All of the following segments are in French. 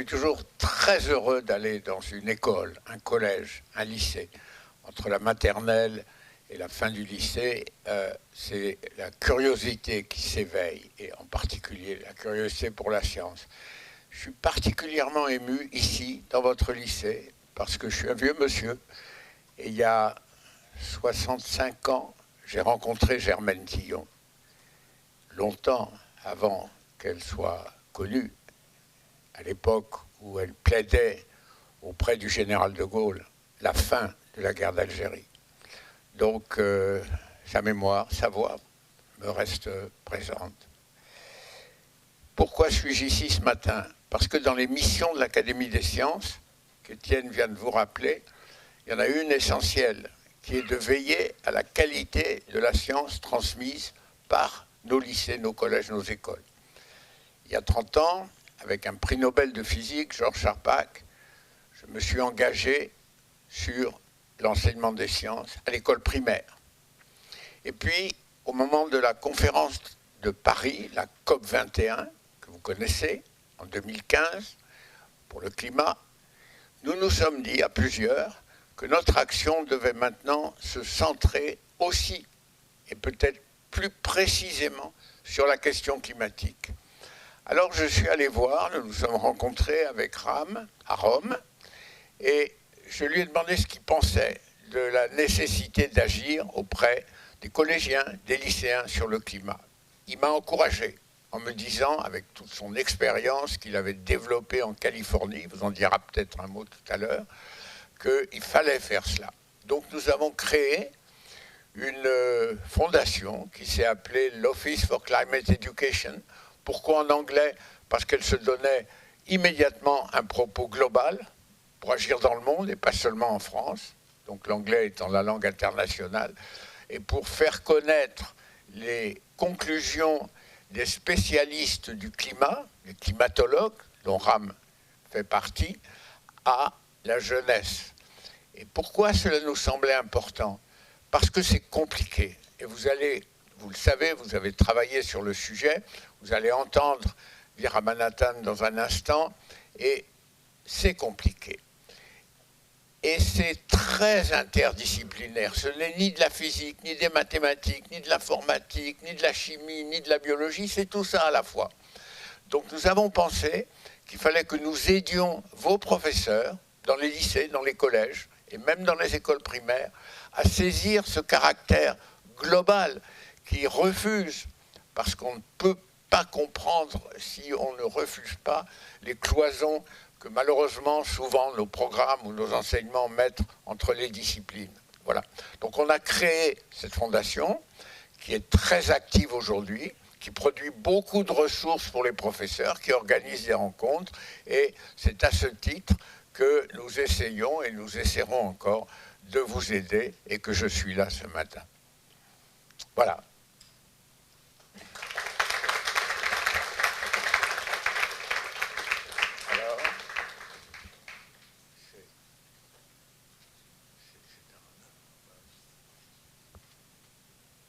toujours très heureux d'aller dans une école, un collège, un lycée. Entre la maternelle et la fin du lycée, c'est la curiosité qui s'éveille, et en particulier la curiosité pour la science. Je suis particulièrement ému ici, dans votre lycée, parce que je suis un vieux monsieur, et il y a 65 ans, j'ai rencontré Germaine Tillion, longtemps avant qu'elle soit connue, à l'époque où elle plaidait auprès du général de Gaulle la fin de la guerre d'Algérie. Donc, sa mémoire, sa voix me reste présente. Pourquoi suis-je ici ce matin? Parce que dans les missions de l'Académie des sciences, qu'Étienne vient de vous rappeler, il y en a une essentielle, qui est de veiller à la qualité de la science transmise par nos lycées, nos collèges, nos écoles. Il y a 30 ans, avec un prix Nobel de physique, Georges Charpak, je me suis engagé sur l'enseignement des sciences à l'école primaire. Et puis, au moment de la conférence de Paris, la COP 21, que vous connaissez, en 2015, pour le climat, nous nous sommes dit à plusieurs que notre action devait maintenant se centrer aussi, et peut-être plus précisément, sur la question climatique. Alors je suis allé voir, nous nous sommes rencontrés avec Ram à Rome, et je lui ai demandé ce qu'il pensait de la nécessité d'agir auprès des collégiens, des lycéens sur le climat. Il m'a encouragé en me disant, avec toute son expérience qu'il avait développée en Californie, il vous en dira peut-être un mot tout à l'heure, qu'il fallait faire cela. Donc nous avons créé une fondation qui s'est appelée l'Office for Climate Education. Pourquoi en anglais? Parce qu'elle se donnait immédiatement un propos global pour agir dans le monde et pas seulement en France, donc l'anglais étant la langue internationale, et pour faire connaître les conclusions des spécialistes du climat, les climatologues, dont Ram fait partie, à la jeunesse. Et pourquoi cela nous semblait important? Parce que c'est compliqué. Et vous le savez, vous avez travaillé sur le sujet, vous allez entendre Veerabhadran dans un instant, et c'est compliqué. Et c'est très interdisciplinaire. Ce n'est ni de la physique, ni des mathématiques, ni de l'informatique, ni de la chimie, ni de la biologie, c'est tout ça à la fois. Donc nous avons pensé qu'il fallait que nous aidions vos professeurs dans les lycées, dans les collèges, et même dans les écoles primaires, à saisir ce caractère global qui refuse, parce qu'on ne peut pas comprendre si on ne refuse pas les cloisons que malheureusement, souvent, nos programmes ou nos enseignements mettent entre les disciplines. Voilà. Donc on a créé cette fondation qui est très active aujourd'hui, qui produit beaucoup de ressources pour les professeurs, qui organise des rencontres, et c'est à ce titre que nous essayons et nous essaierons encore de vous aider et que je suis là ce matin. Voilà. Alors,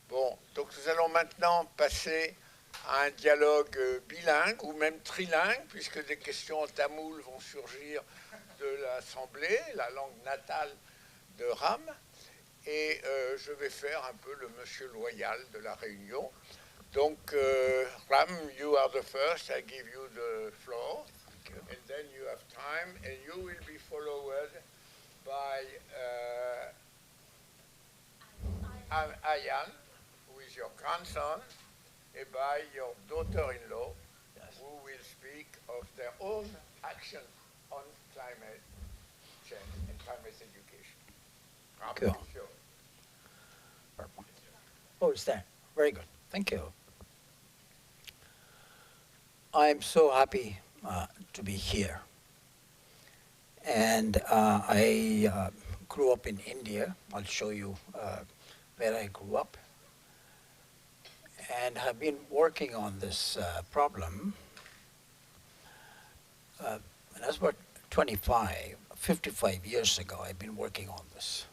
bon, donc nous allons maintenant passer à un dialogue bilingue ou même trilingue, puisque des questions en tamoul vont surgir de l'Assemblée, la langue natale de Ram, et je vais faire un peu le monsieur loyal de la réunion. Donc, Ram, you are the first, I give you the floor, and then you have time, and you will be followed by Ayan, who is your grandson, and by your daughter-in-law, who will speak of their own action on climate change and climate education. Cool. Oh, it's there. Very good. Thank you. I'm so happy to be here. And I grew up in India. I'll show you where I grew up. And have been working on this problem. When I was about 55 years ago, I've been working on this.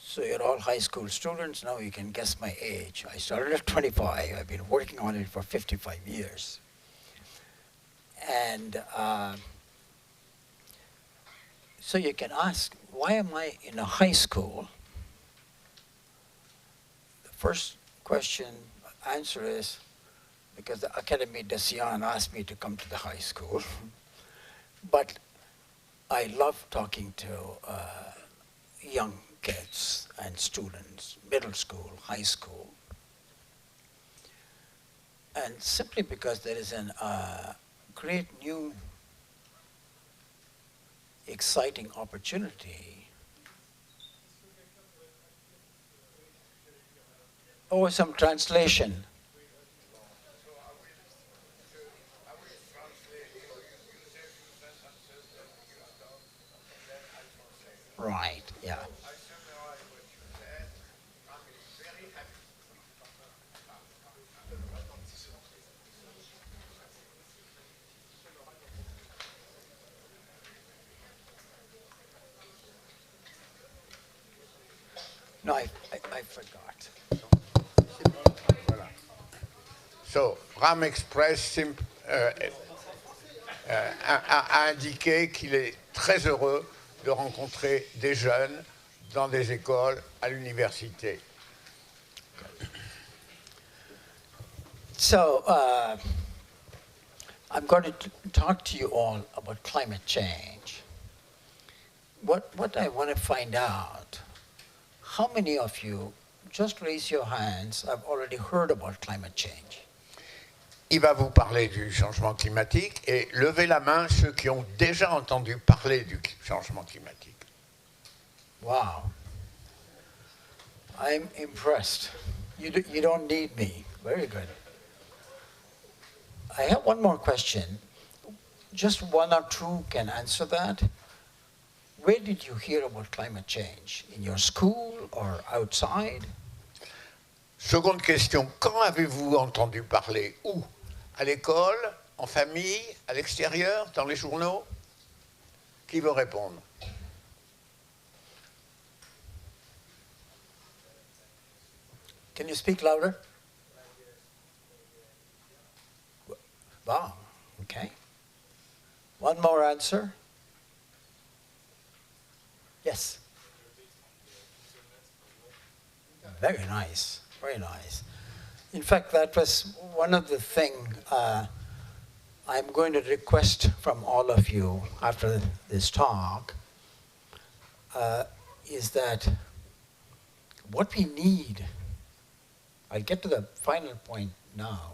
So you're all high school students, now you can guess my age. I started at 25, I've been working on it for 55 years. And So you can ask, why am I in a high school? The first answer is, because the Académie des Sciences asked me to come to the high school. But I love talking to young kids and students, middle school, high school. And simply because there is a great new exciting opportunity. Oh, some translation. Right, yeah. No, I forgot. So, Ram Express a indiqué qu'il est très heureux de rencontrer des jeunes dans des écoles, à l'université. So, I'm going to talk to you all about climate change. What I want to find out, how many of you, just raise your hands, have already heard about climate change? Il va vous parler du changement climatique et levez la main ceux qui ont déjà entendu parler du changement climatique. Wow. I'm impressed. You don't need me. Very good. I have one more question. Just one or two can answer that. Where did you hear about climate change? In your school or outside? Seconde question, quand avez-vous entendu parler? Où? À l'école, en famille, à l'extérieur, dans les journaux? Qui veut répondre? Can you speak louder? Wow, okay. One more answer. Yes. Very nice, very nice. In fact, that was one of the things I'm going to request from all of you after this talk, is that what we need, I'll get to the final point now.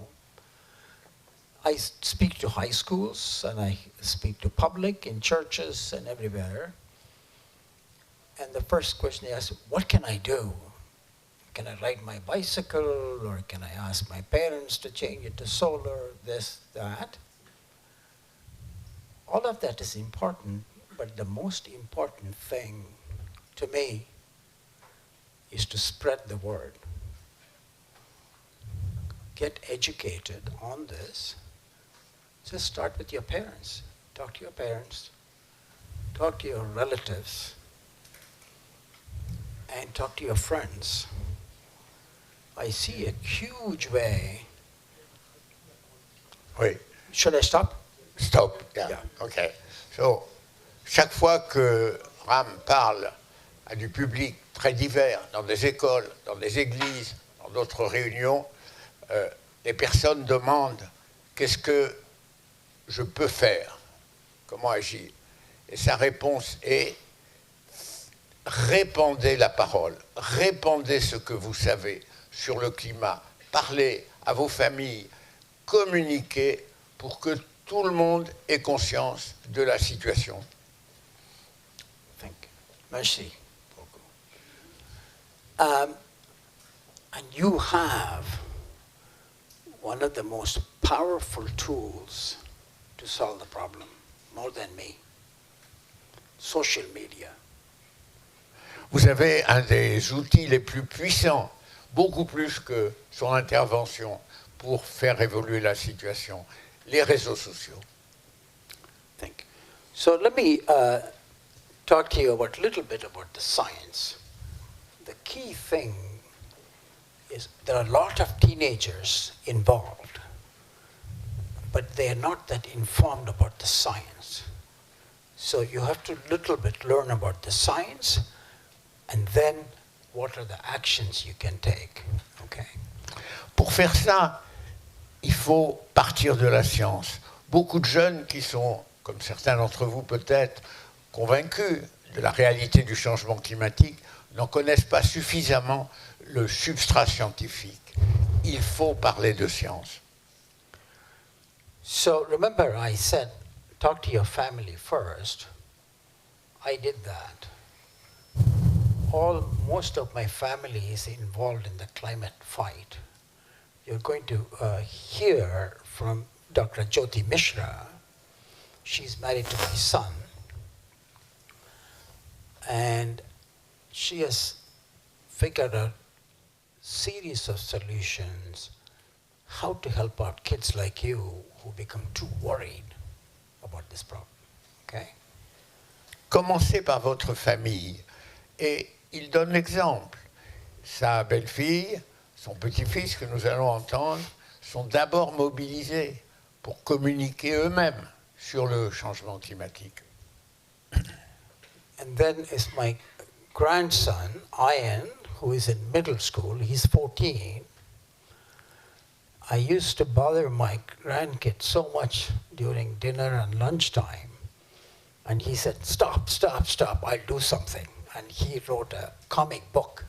I speak to high schools and I speak to public in churches and everywhere. And the first question they ask, what can I do? Can I ride my bicycle, or can I ask my parents to change it to solar, this, that? All of that is important, but the most important thing to me is to spread the word. Get educated on this. Just start with your parents. Talk to your parents. Talk to your relatives. And talk to your friends. I see a huge way. Oui. Should I stop? Stop. Yeah. OK. So, chaque fois que Ram parle à du public très divers, dans des écoles, dans des églises, dans d'autres réunions, les personnes demandent qu'est-ce que je peux faire, comment agir. Et sa réponse est répandez la parole, répandez ce que vous savez sur le climat, parlez à vos familles, communiquez pour que tout le monde ait conscience de la situation. Thank you. Merci. And you have one of the most powerful tools to solve the problem, more than me. Social media. Vous avez un des outils les plus puissants, beaucoup plus que son intervention pour faire évoluer la situation, les réseaux sociaux. Thank you. So let me talk to you about a little bit about the science. The key thing is there are a lot of teenagers involved, but they are not that informed about the science. So you have to little bit learn about the science, and then what are the actions you can take. Okay? Pour faire ça, il faut partir de la science. Beaucoup de jeunes qui sont, comme certains d'entre vous peut-être, convaincus de la réalité du changement climatique, n'en connaissent pas suffisamment le substrat scientifique. Il faut parler de science. So remember I said, talk to your family first. I did that. Most of my family is involved in the climate fight. You're going to hear from Dr. Jyoti Mishra. She's married to my son. And she has figured out a series of solutions how to help out kids like you who become too worried about this problem. Okay? Commencez par votre famille. Et il donne l'exemple. Sa belle-fille, son petit-fils que nous allons entendre, sont d'abord mobilisés pour communiquer eux-mêmes sur le changement climatique. And then is my grandson, Ayan, who is in middle school. He's 14. I used to bother my grandkid so much during dinner and lunchtime. And he said, stop, stop, stop, I'll do something. And he wrote a comic book,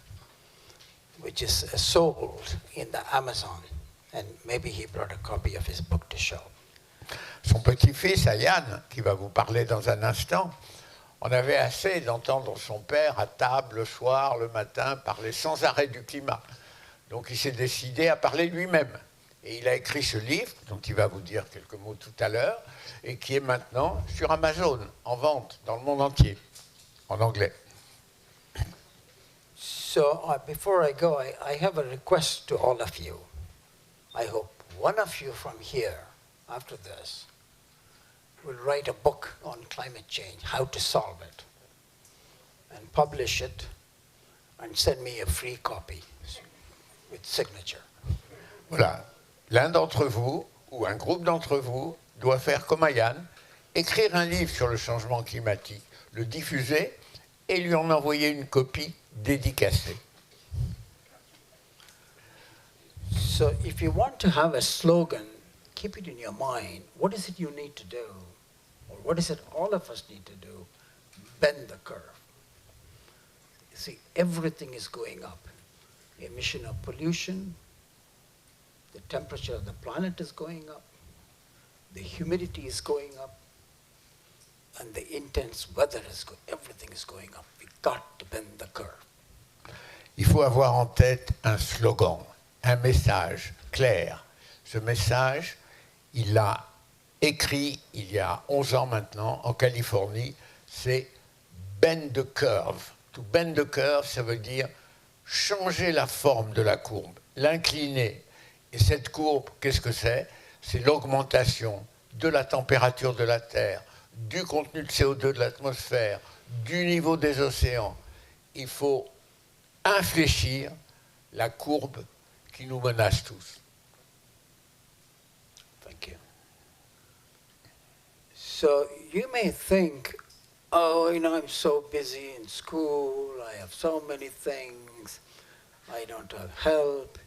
which is sold in the Amazon. And maybe he brought a copy of his book to show. Son petit-fils, Ayan, qui va vous parler dans un instant, on avait assez d'entendre son père à table le soir, le matin, parler sans arrêt du climat. Donc il s'est décidé à parler lui-même. Et il a écrit ce livre, dont il va vous dire quelques mots tout à l'heure, et qui est maintenant sur Amazon, en vente dans le monde entier, en anglais. So before I go, I have a request to all of you. I hope one of you from here, after this, will write a book on climate change, how to solve it, and publish it, and send me a free copy with signature. Voilà. L'un d'entre vous, ou un groupe d'entre vous, doit faire comme Ayan, écrire un livre sur le changement climatique, le diffuser et lui en envoyer une copie dédicacée. So if you want to have a slogan, keep it in your mind. What is it you need to do? Or what is it all of us need to do? Bend the curve. You see, everything is going up. The emission of pollution, the temperature of the planet is going up, the humidity is going up, and the intense weather is everything is going up. We've got to bend the curve. Il faut avoir en tête un slogan, un message clair. Ce message, il l'a écrit il y a 11 ans maintenant en Californie, c'est bend the curve. To bend the curve, ça veut dire changer la forme de la courbe, l'incliner. Et cette courbe, qu'est-ce que c'est? C'est l'augmentation de la température de la Terre, du contenu de CO2 de l'atmosphère, du niveau des océans. Il faut infléchir la courbe qui nous menace tous. Thank you. So you may think, oh, I'm so busy in school, I have so many things, I don't have help,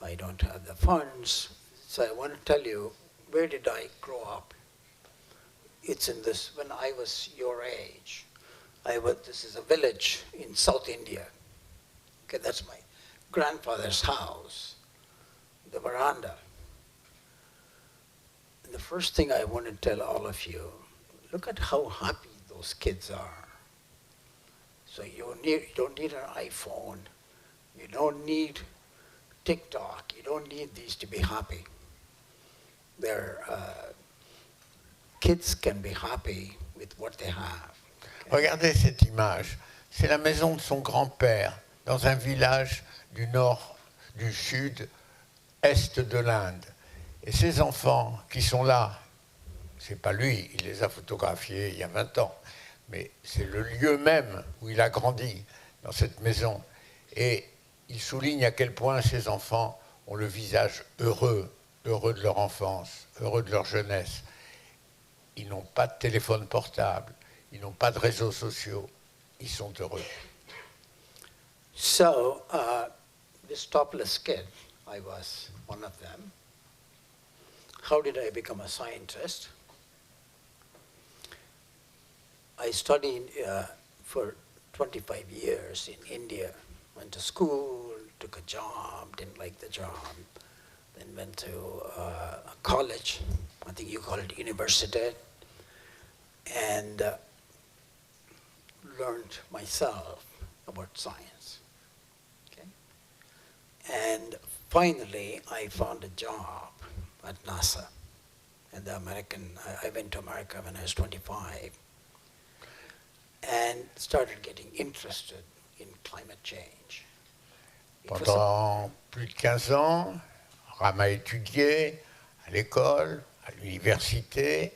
I don't have the funds. So I want to tell you, where did I grow up? It's in this, when I was your age. This is a village in South India. Okay, that's my grandfather's house, the veranda. And the first thing I want to tell all of you, look at how happy those kids are. So you don't need an iPhone, you don't need TikTok, you don't need these to be happy. Kids can be happy with what they have. Regardez cette image. C'est la maison de son grand-père dans un village du nord, du sud-est de l'Inde. Et ces enfants qui sont là, c'est pas lui, il les a photographiés il y a 20 ans, mais c'est le lieu même où il a grandi, dans cette maison. Et il souligne à quel point ces enfants ont le visage heureux, heureux de leur enfance, heureux de leur jeunesse. ils n'ont pas de téléphone portable, ils n'ont pas de réseaux sociaux, ils sont heureux. So, this topless kid, I was one of them. How did I become a scientist? I studied for 25 years in India. Went to school, took a job, didn't like the job. Then went to college, I think you call it university, and learned myself about science. Okay? And finally, I found a job at NASA. And I went to America when I was 25 and started getting interested in climate change. Pendant plus de 15 ans, Ram a étudié à l'école, à l'université,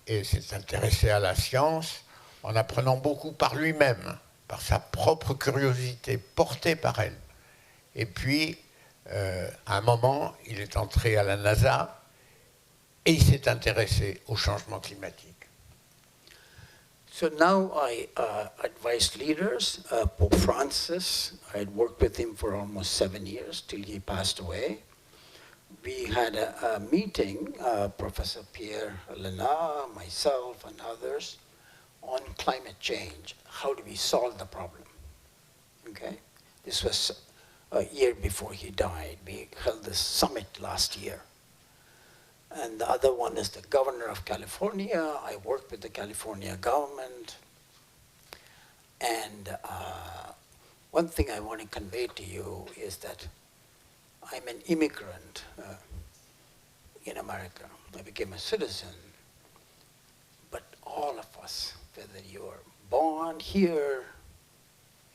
et s'est intéressé à la science en apprenant beaucoup par lui-même, par sa propre curiosité portée par elle. Et puis, à un moment, il est entré à la NASA et il s'est intéressé au changement climatique. So now I advise leaders. Pope Francis, I had worked with him for almost 7 years till he passed away. We had a meeting, Professor Pierre Lena, myself, and others, on climate change. How do we solve the problem? Okay, this was a year before he died. We held this summit last year. And the other one is the governor of California. I worked with the California government. And one thing I want to convey to you is that I'm an immigrant in America. I became a citizen. But all of us, whether you're born here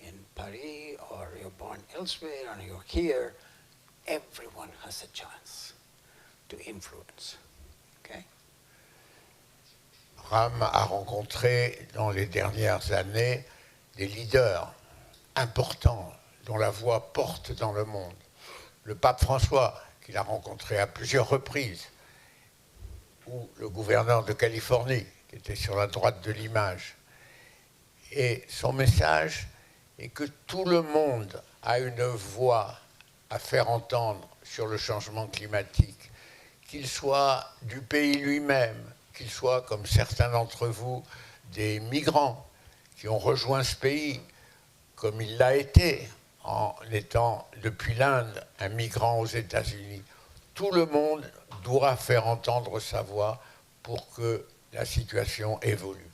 in Paris or you're born elsewhere or you're here, everyone has a chance to influence. Okay? Ram a rencontré dans les dernières années des leaders importants dont la voix porte dans le monde. Le pape François, qu'il a rencontré à plusieurs reprises, ou le gouverneur de Californie, qui était sur la droite de l'image. Et son message est que tout le monde a une voix à faire entendre sur le changement climatique, qu'il soit du pays lui-même, qu'il soit, comme certains d'entre vous, des migrants qui ont rejoint ce pays, comme il l'a été en étant, depuis l'Inde, un migrant aux États-Unis. Tout le monde doit faire entendre sa voix pour que la situation évolue.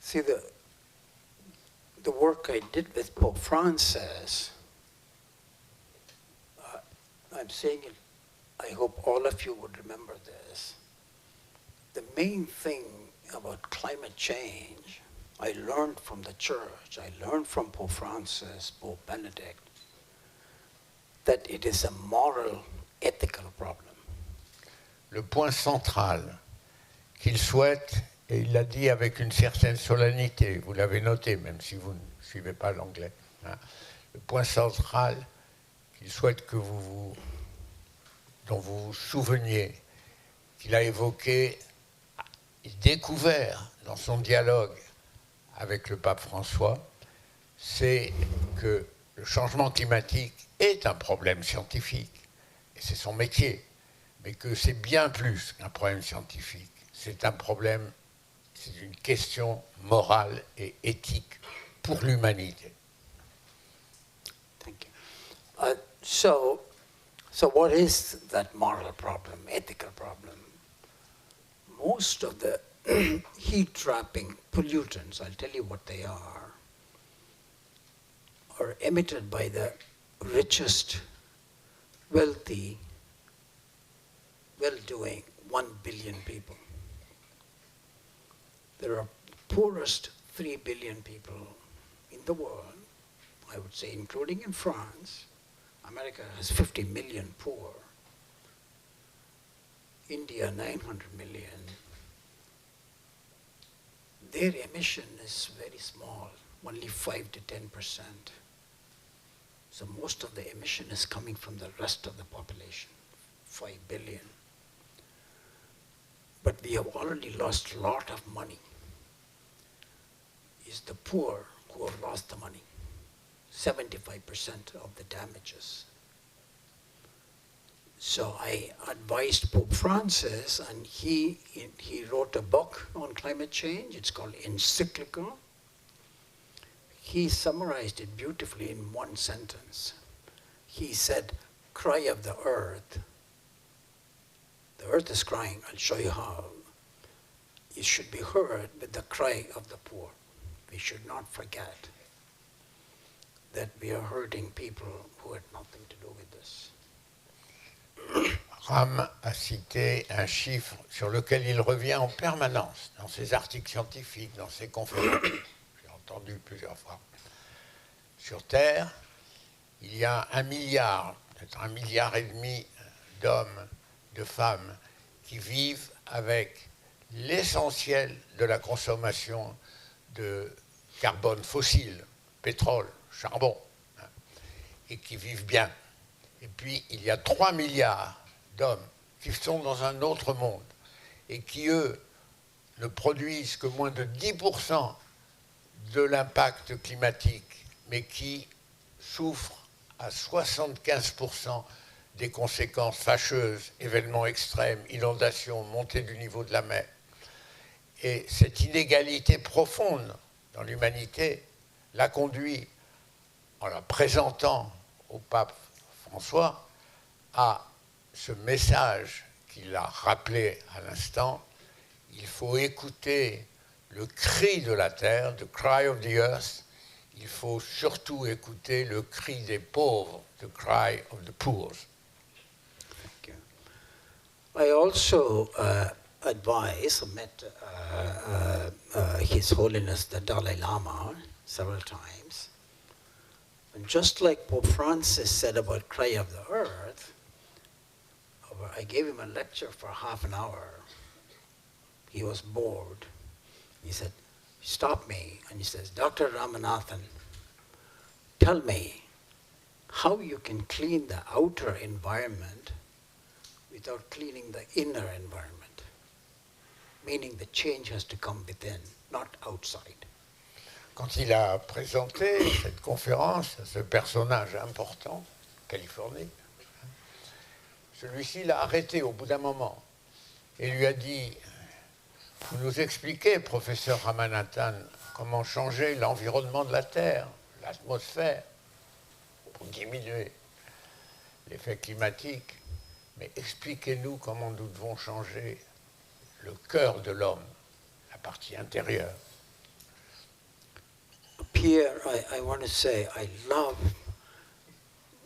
See, the work I did with Pope Francis, I'm saying it, I hope all of you would remember this. The main thing about climate change, I learned from the church, I learned from Pope Francis, Pope Benedict, that it is a moral, ethical problem. Le point central qu'il souhaite, et il l'a dit avec une certaine solennité, vous l'avez noté même si vous ne suivez pas l'anglais, hein, le point central qu'il souhaite que dont vous vous souveniez, qu'il a évoqué, découvert dans son dialogue avec le pape François, c'est que le changement climatique est un problème scientifique, et c'est son métier, mais que c'est bien plus qu'un problème scientifique. C'est un problème, c'est une question morale et éthique pour l'humanité. Thank you. So what is that moral problem, ethical problem? Most of the heat-trapping pollutants, I'll tell you what they are emitted by the richest, wealthy, well-doing 1 billion people. There are poorest 3 billion people in the world, I would say, including in France. America has 50 million poor. India, 900 million. Their emission is very small, only 5 to 10%. So most of the emission is coming from the rest of the population, 5 billion. but we have already lost a lot of money. It's the poor who have lost the money. 75% of the damages. So I advised Pope Francis, and he wrote a book on climate change. It's called Encyclical. He summarized it beautifully in one sentence. He said, cry of the earth. The earth is crying, I'll show you how. It should be heard with the cry of the poor. We should not forget that we are hurting people who had nothing to do with this. Ram a cité un chiffre sur lequel il revient en permanence dans ses articles scientifiques, dans ses conférences. J'ai entendu plusieurs fois. Sur Terre, il y a 1 milliard, peut-être 1,5 milliard d'hommes, de femmes qui vivent avec l'essentiel de la consommation de carbone fossile, pétrole, charbon, hein, et qui vivent bien. Et puis, il y a 3 milliards d'hommes qui sont dans un autre monde et qui, eux, ne produisent que moins de 10% de l'impact climatique, mais qui souffrent à 75% des conséquences fâcheuses, événements extrêmes, inondations, montée du niveau de la mer. Et cette inégalité profonde dans l'humanité l'a conduit, en la présentant au pape François, à ce message qu'il a rappelé à l'instant: il faut écouter le cri de la terre, the cry of the earth. Il faut surtout écouter le cri des pauvres, the cry of the poor. Thank you. I also met His Holiness the Dalai Lama several times. And just like Pope Francis said about cry of the earth, I gave him a lecture for half an hour. He was bored. He said, stop me. And he says, Dr. Ramanathan, tell me how you can clean the outer environment without cleaning the inner environment. Meaning the change has to come within, not outside. Quand il a présenté cette conférence à ce personnage important, Californie, celui-ci l'a arrêté au bout d'un moment et lui a dit: vous nous expliquez, professeur Ramanathan, comment changer l'environnement de la Terre, l'atmosphère, pour diminuer l'effet climatique, mais expliquez-nous comment nous devons changer le cœur de l'homme, la partie intérieure. Pierre, I want to say, I love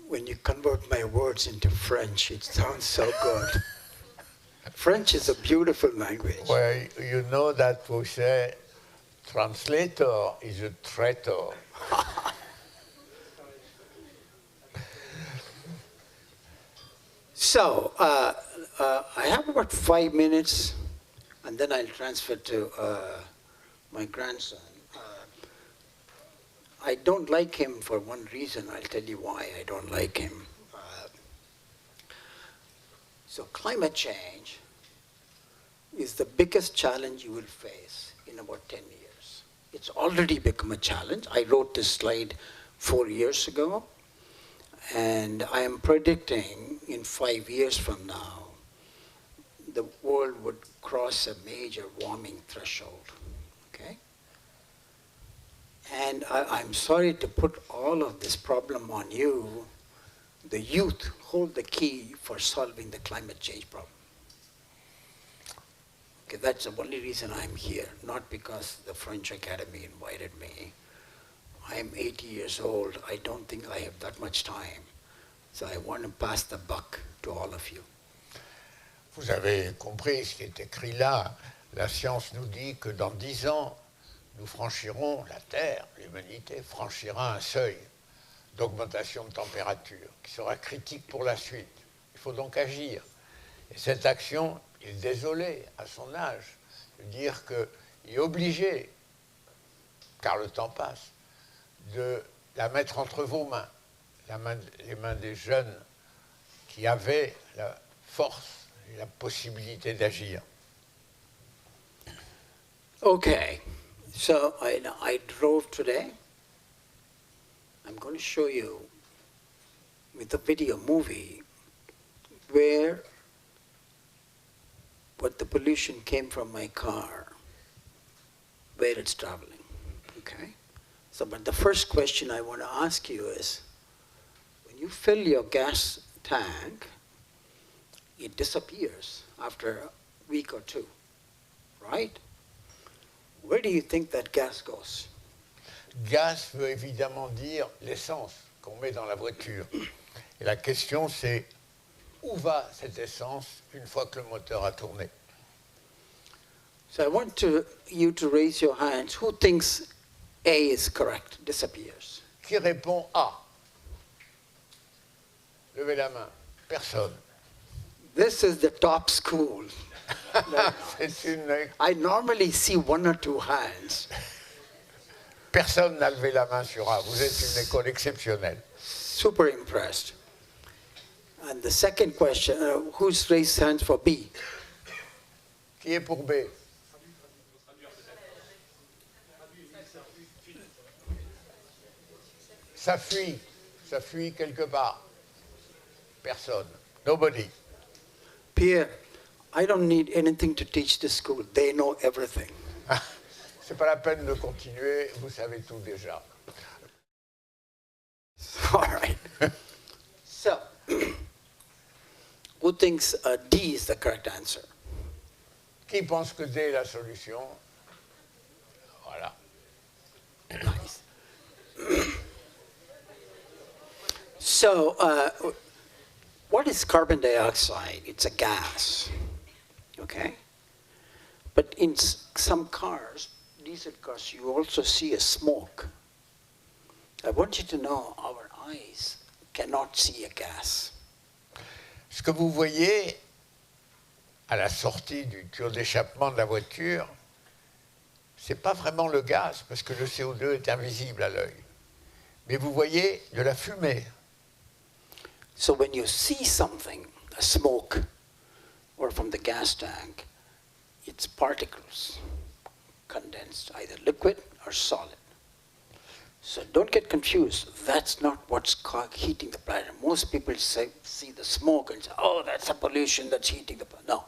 when you convert my words into French. It sounds so good. French is a beautiful language. Well, you know that we say, translator is a traitor. So, I have about 5 minutes, and then I'll transfer to my grandson. I don't like him for one reason. I'll tell you why I don't like him. So climate change is the biggest challenge you will face in about 10 years. It's already become a challenge. I wrote this slide 4 years ago, and I am predicting in 5 years from now, the world would cross a major warming threshold, okay? And I'm sorry to put all of this problem on you. The youth hold the key for solving the climate change problem. Okay, that's the only reason I'm here, not because the French Academy invited me. I'm 80 years old. I don't think I have that much time. So I want to pass the buck to all of you. Vous avez compris ce qui est écrit là. La science nous dit que dans 10 ans, nous franchirons, la Terre, l'humanité, franchira un seuil d'augmentation de température qui sera critique pour la suite. Il faut donc agir. Et cette action, il est désolé, à son âge, de dire qu'il est obligé, car le temps passe, de la mettre entre vos mains, les mains des jeunes qui avaient la force et la possibilité d'agir. Okay, so I drove today. I'm going to show you with the video movie what the pollution came from my car, where it's traveling, okay? So, but the first question I want to ask you is, when you fill your gas tank, it disappears after a week or two, right? Where do you think that gas goes? Gaz veut évidemment dire l'essence qu'on met dans la voiture. Et la question c'est, où va cette essence une fois que le moteur a tourné? So I want you to raise your hands. Who thinks A is correct, disappears? Qui répond A? Levez la main. Personne. This is the top school. I normally see one or two hands. Personne n'a levé la main sur A. Vous êtes une école exceptionnelle. Super impressed. And the second question, who's raised hands for B? Qui est pour B? Ça fuit quelque part. Personne. Nobody. Pierre, I don't need anything to teach this school. They know everything. C'est pas la peine de continuer, vous savez tout déjà. All right. So, who thinks D is the correct answer? Qui pense que D est la solution? Voilà. Nice. So, what is carbon dioxide? It's a gas, okay? But in some cars, diesel cars, you also see a smoke. I want you to know our eyes cannot see a gas. Ce que vous voyez à la sortie du tuyau d'échappement de la voiture, ce n'est pas vraiment le gaz, parce que le CO2 est invisible à l'œil. Mais vous voyez de la fumée. So when you see something, a smoke, or from the gas tank, it's particles, condensed, either liquid or solid. So don't get confused. That's not what's heating the planet. Most people see the smoke and say, oh, that's a pollution that's heating the planet. No.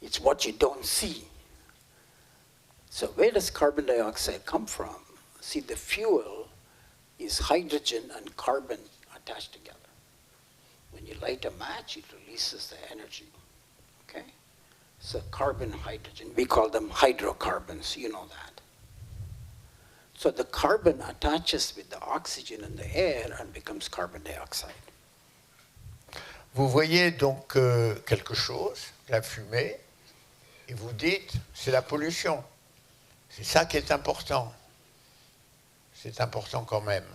It's what you don't see. So where does carbon dioxide come from? See, the fuel is hydrogen and carbon attached together. When you light a match, it releases the energy, okay? So carbon, hydrogen, we call them hydrocarbons, you know that. So the carbon attaches with the oxygen in the air and becomes carbon dioxide. Vous voyez donc quelque chose, la fumée, et vous dites, c'est la pollution. C'est ça qui est important. C'est important quand même.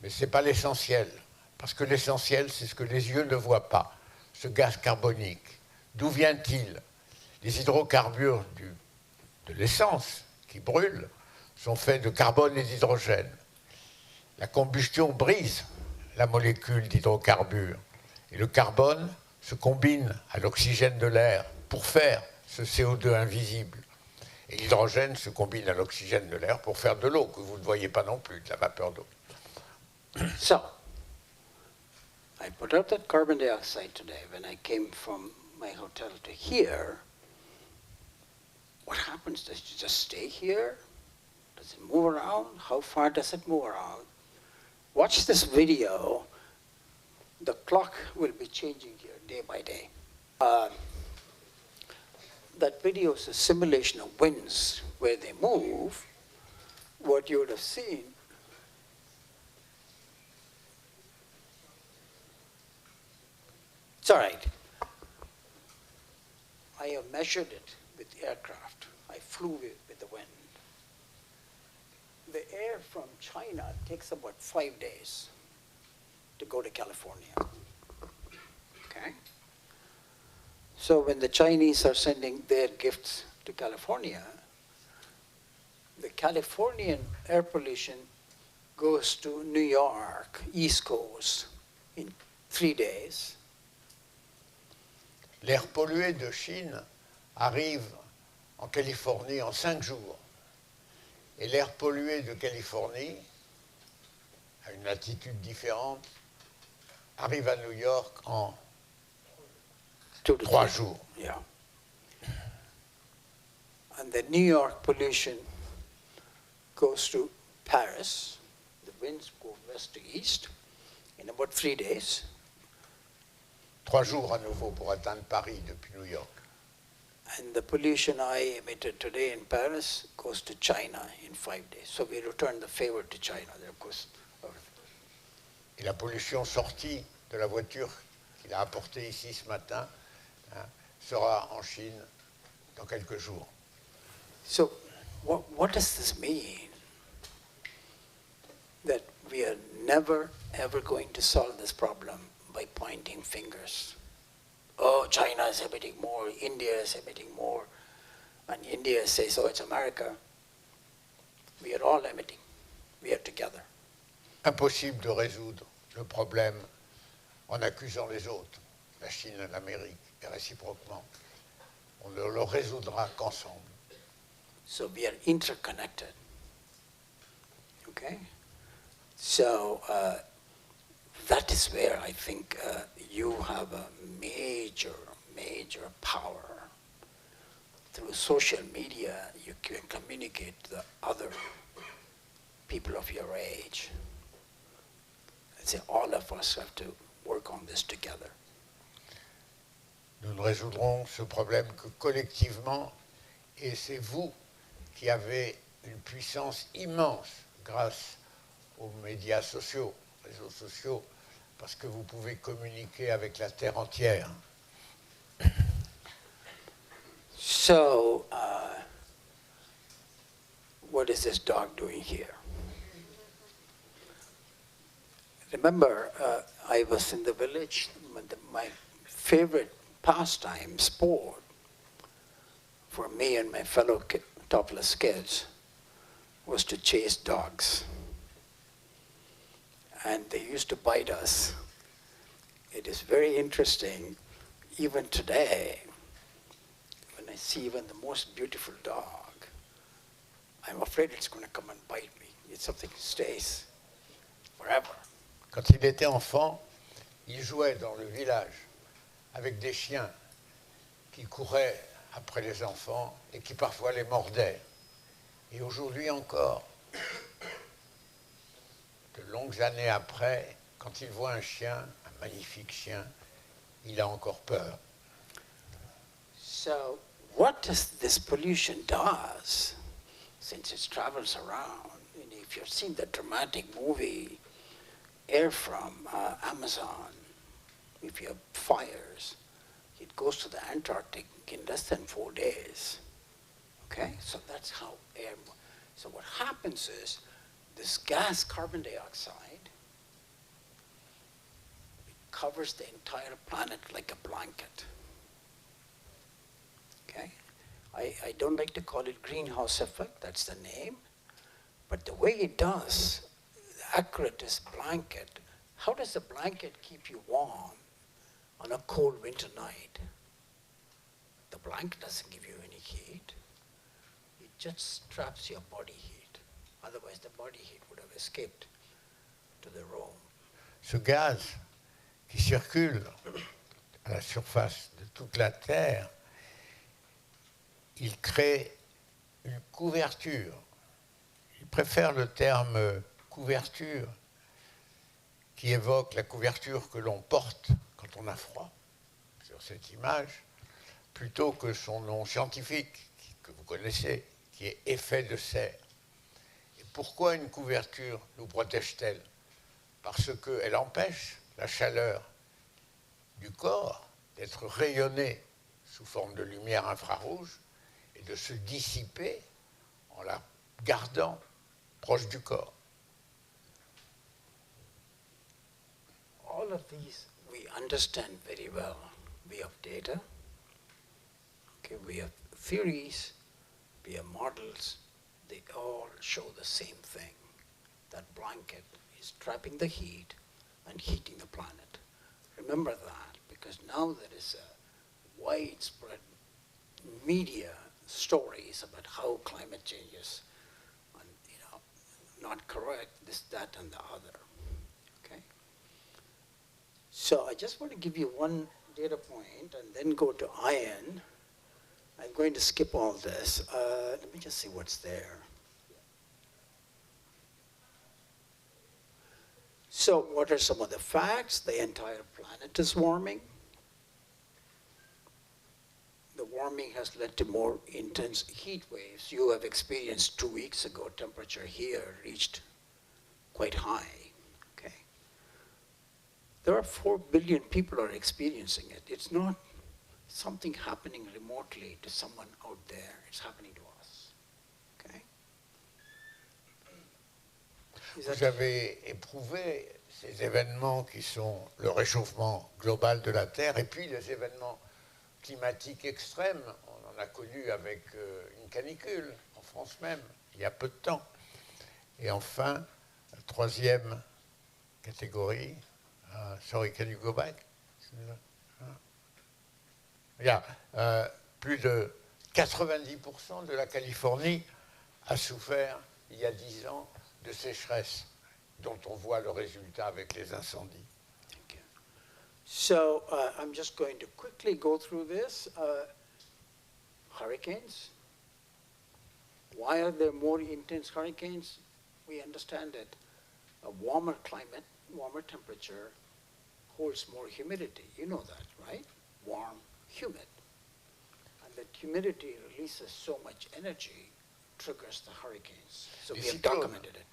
Mais ce n'est pas l'essentiel. Parce que l'essentiel, c'est ce que les yeux ne voient pas, ce gaz carbonique. D'où vient-il? Les hydrocarbures de l'essence qui brûle sont faits de carbone et d'hydrogène. La combustion brise la molécule d'hydrocarbures. Et le carbone se combine à l'oxygène de l'air pour faire ce CO2 invisible. Et l'hydrogène se combine à l'oxygène de l'air pour faire de l'eau, que vous ne voyez pas non plus, de la vapeur d'eau. So, I put out that carbon dioxide today when I came from my hotel to here. What happens? Does it just stay here? Does it move around? How far does it move around? Watch this video. The clock will be changing here day by day. That video is a simulation of winds where they move. What you would have seen it's all right. I have measured it with aircraft. I flew with the wind. The air from China takes about 5 days to go to California. Okay? So when the Chinese are sending their gifts to California, the Californian air pollution goes to New York, East Coast, in 3 days. L'air pollué de Chine arrive en Californie en 5 jours. Et l'air pollué de Californie, à une altitude différente, arrive à New York en 3 jours. Yeah. And the New York pollution goes to Paris. The winds go west to east in about 3 days. 3 jours à nouveau pour atteindre Paris depuis New York. And the pollution I emitted today in Paris goes to China in 5 days. So we return the favor to China. Of course. Et la pollution sortie de la voiture qu'il a apportée ici ce matin sera en Chine dans quelques jours. So what does this mean? That we are never ever going to solve this problem by pointing fingers. Oh, China is emitting more, India is emitting more, and India says, oh, it's America. We are all emitting. We are together. Impossible de résoudre le problème en accusant les autres, la Chine et l'Amérique, et réciproquement. On ne le résoudra qu'ensemble. So we are interconnected. Okay? So that is where I think you have a major power. Through social media, you can communicate to the other people of your age. I'd say all of us have to work on this together. Nous ne résoudrons ce problème que collectivement, et c'est vous qui avez une puissance immense grâce aux médias sociaux, réseaux sociaux, parce que vous pouvez communiquer avec la terre entière. So, what is this dog doing here? Remember, I was in the village. My favorite pastime, sport, for me and my fellow topless kids, was to chase dogs. And they used to bite us. It is very interesting, even today, when I see even the most beautiful dog, I'm afraid it's going to come and bite me. It's something that stays forever. Quand il était enfant, il jouait dans le village avec des chiens qui couraient après les enfants et qui parfois les mordaient. Et aujourd'hui encore, de longues années après, quand il voit un chien, un magnifique chien, il a encore peur. So what this pollution does, since it travels around, and if you've seen the dramatic movie Air from Amazon, if you have fires, it goes to the Antarctic in less than 4 days. Okay, so that's how air. So what happens is this gas, carbon dioxide, it covers the entire planet like a blanket. Okay, I don't like to call it greenhouse effect. That's the name, but the way it does. Accurate is blanket. How does the blanket keep you warm on a cold winter night? The blanket doesn't give you any heat. It just traps your body heat. Otherwise, the body heat would have escaped to the room. Ce gaz qui circule à la surface de toute la Terre, il crée une couverture. Il préfère le terme couverture qui évoque la couverture que l'on porte quand on a froid sur cette image, plutôt que son nom scientifique que vous connaissez, qui est effet de serre. Et pourquoi une couverture nous protège-t-elle? Parce qu'elle empêche la chaleur du corps d'être rayonnée sous forme de lumière infrarouge et de se dissiper en la gardant proche du corps. All of these we understand very well. We have data, okay, we have theories, we have models. They all show the same thing. That blanket is trapping the heat and heating the planet. Remember that, because now there is a widespread media stories about how climate change is, not correct, this, that, and the other. Okay. So I just want to give you one data point and then go to Ayan. I'm going to skip all this. Let me just see what's there. So what are some of the facts? The entire planet is warming. The warming has led to more intense heat waves. You have experienced 2 weeks ago, temperature here reached quite high. Okay. There are 4 billion people who are experiencing it. It's not something happening remotely to someone out there. It's happening to us. Okay. Vous avez éprouvé ces événements qui sont le réchauffement global de la Terre et puis les événements climatiques extrêmes. On en a connu avec une canicule en France même, il y a peu de temps. Et enfin, la troisième catégorie. Sorry, can you go back? Plus de 90% de la Californie a souffert il y a 10 ans de sécheresse, dont on voit le résultat avec les incendies. So I'm just going to quickly go through this. Hurricanes. Why are there more intense hurricanes? We understand that a warmer climate, warmer temperature holds more humidity. You know that, right? Warm, humid. And that humidity releases so much energy, triggers the hurricanes. So we have documented it.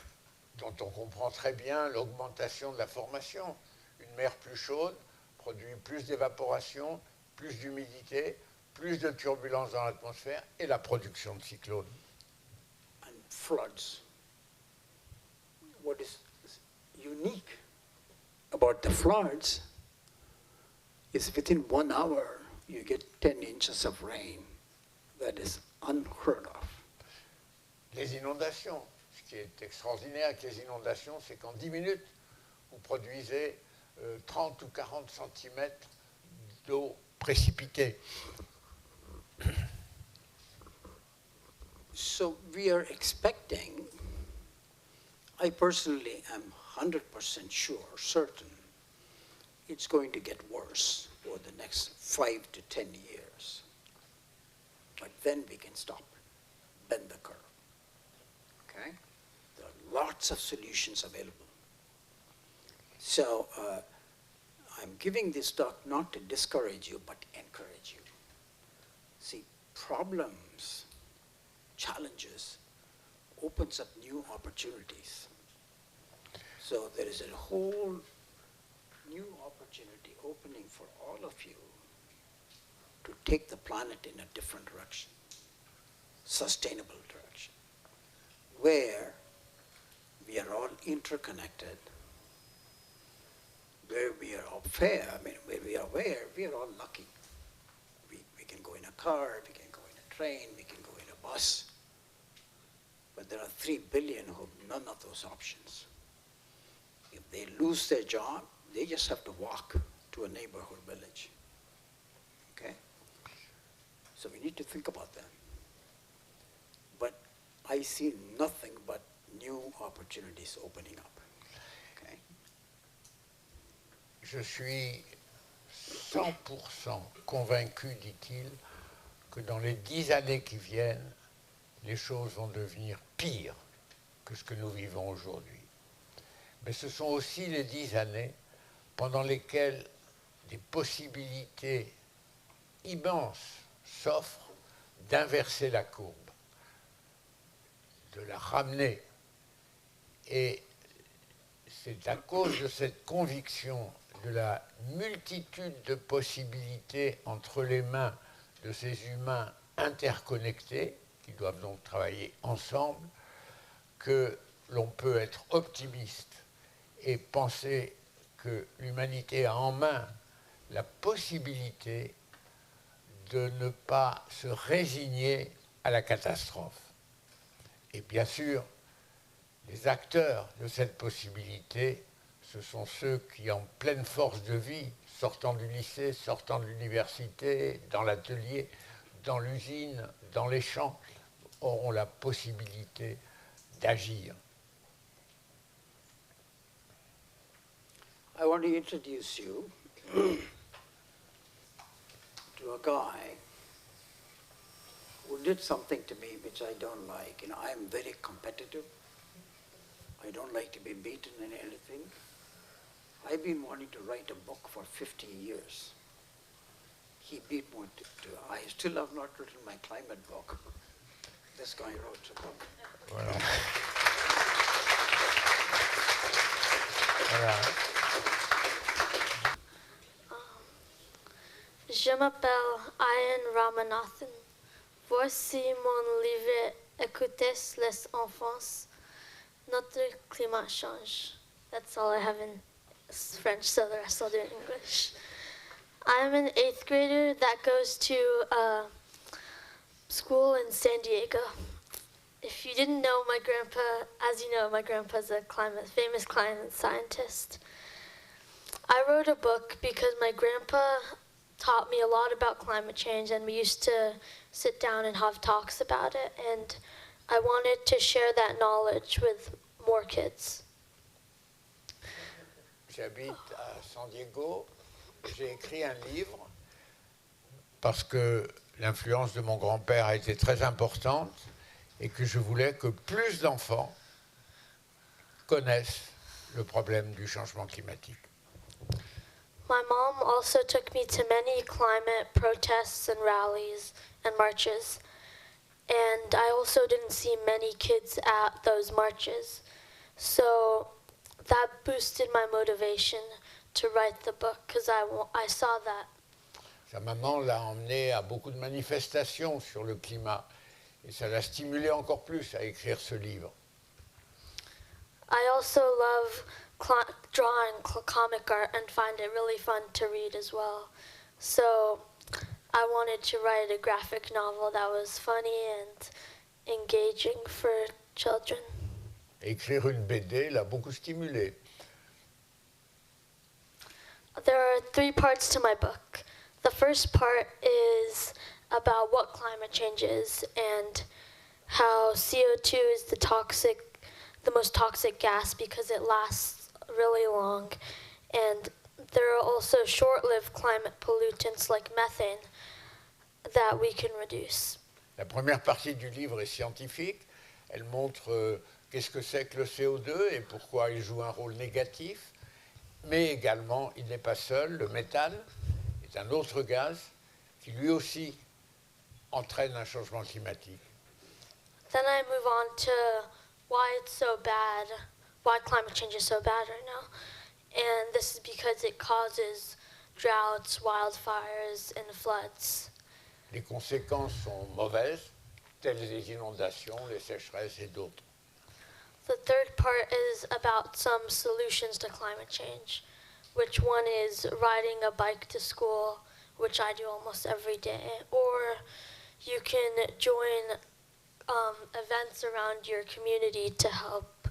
Dont on comprend très bien l'augmentation de la formation. Une mer plus chaude produit plus d'évaporation, plus d'humidité, plus de turbulences dans l'atmosphère et la production de cyclones. And floods. What is unique about the floods is within 1 hour you get 10 inches of rain. That is unheard of. Les inondations. Ce qui est extraordinaire avec les inondations, c'est qu'en 10 minutes, vous produisez 30 ou 40 cm d'eau précipitée. So we are expecting, I personally am 100% sure, certain, it's going to get worse for the next 5 to 10 years. But then we can stop it, bend the curve. Okay? There are lots of solutions available. So I'm giving this talk not to discourage you, but encourage you. See, problems, challenges, opens up new opportunities. So there is a whole new opportunity opening for all of you to take the planet in a different direction, sustainable direction, where we are all interconnected, where we are all fair, where we are aware, we are all lucky. We can go in a car, we can go in a train, we can go in a bus. But there are 3 billion who have none of those options. If they lose their job, they just have to walk to a neighborhood village. Okay? So we need to think about that. But I see nothing but new opportunities opening up. Okay? Je suis 100% convaincu, dit-il, que dans les 10 années qui viennent, les choses vont devenir pires que ce que nous vivons aujourd'hui. Mais ce sont aussi les 10 années pendant lesquelles des possibilités immenses s'offrent d'inverser la courbe, de la ramener. Et c'est à cause de cette conviction de la multitude de possibilités entre les mains de ces humains interconnectés, qui doivent donc travailler ensemble, que l'on peut être optimiste et penser que l'humanité a en main la possibilité de ne pas se résigner à la catastrophe. Et bien sûr, les acteurs de cette possibilité, ce sont ceux qui, en pleine force de vie, sortant du lycée, sortant de l'université, dans l'atelier, dans l'usine, dans les champs auront la possibilité d'agir. I want to introduce you to a guy who did something to me which I don't like. You know, I'm very competitive. I don't like to be beaten in anything. I've been wanting to write a book for 50 years. He beat me to I still have not written my climate book. This guy wrote a book. Voilà. Voilà. Je m'appelle Ayan Ramanathan. Voici mon livre Écoutez les enfants. Notre climat change. That's all I have in French, so the rest I'll do in English. I'm an 8th grader that goes to school in San Diego. If you didn't know, my grandpa, as you know, my grandpa's a famous climate scientist. I wrote a book because my grandpa taught me a lot about climate change, and we used to sit down and have talks about it, and I wanted to share that knowledge with more kids. J'habite à San Diego. J'ai écrit un livre parce que l'influence de mon grand-père a été très importante et que je voulais que plus d'enfants connaissent le problème du changement climatique. My mom also took me to many climate protests and rallies and marches, and I also didn't see many kids at those marches. So that boosted my motivation to write the book because I saw that. Sa maman l'a emmené à beaucoup de manifestations sur le climat et ça l'a stimulé encore plus à écrire ce livre. I also love drawing comic art and find it really fun to read as well. So I wanted to write a graphic novel that was funny and engaging for children. Écrire une BD l'a beaucoup stimulé. There are 3 parts to my book. The first part is about what climate change is and how CO2 is the most toxic gas because it lasts really long. And there are also short-lived climate pollutants like methane that we can reduce. La première partie du livre est scientifique. Elle montre qu'est-ce que c'est que le CO2 et pourquoi il joue un rôle négatif. Mais également, il n'est pas seul. Le méthane est un autre gaz qui lui aussi entraîne un changement climatique. Then I move on to why it's so bad, why climate change is so bad right now. And this is because it causes droughts, wildfires, and floods. Les conséquences sont mauvaises, telles les inondations, les sécheresses et d'autres. The third part is about some solutions to climate change, which one is riding a bike to school, which I do almost every day, or you can join events around your community to help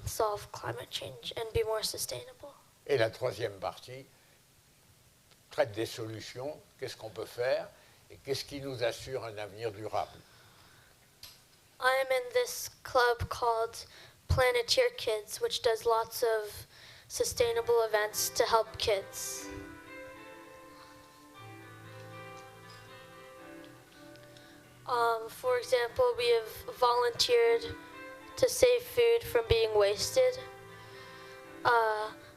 solve climate change and be more sustainable. Et la troisième partie traite des solutions, qu'est-ce qu'on peut faire et qu'est-ce qui nous assure un avenir durable. I am in this club called Planeteer Kids, which does lots of sustainable events to help kids. For example, we have volunteered to save food from being wasted.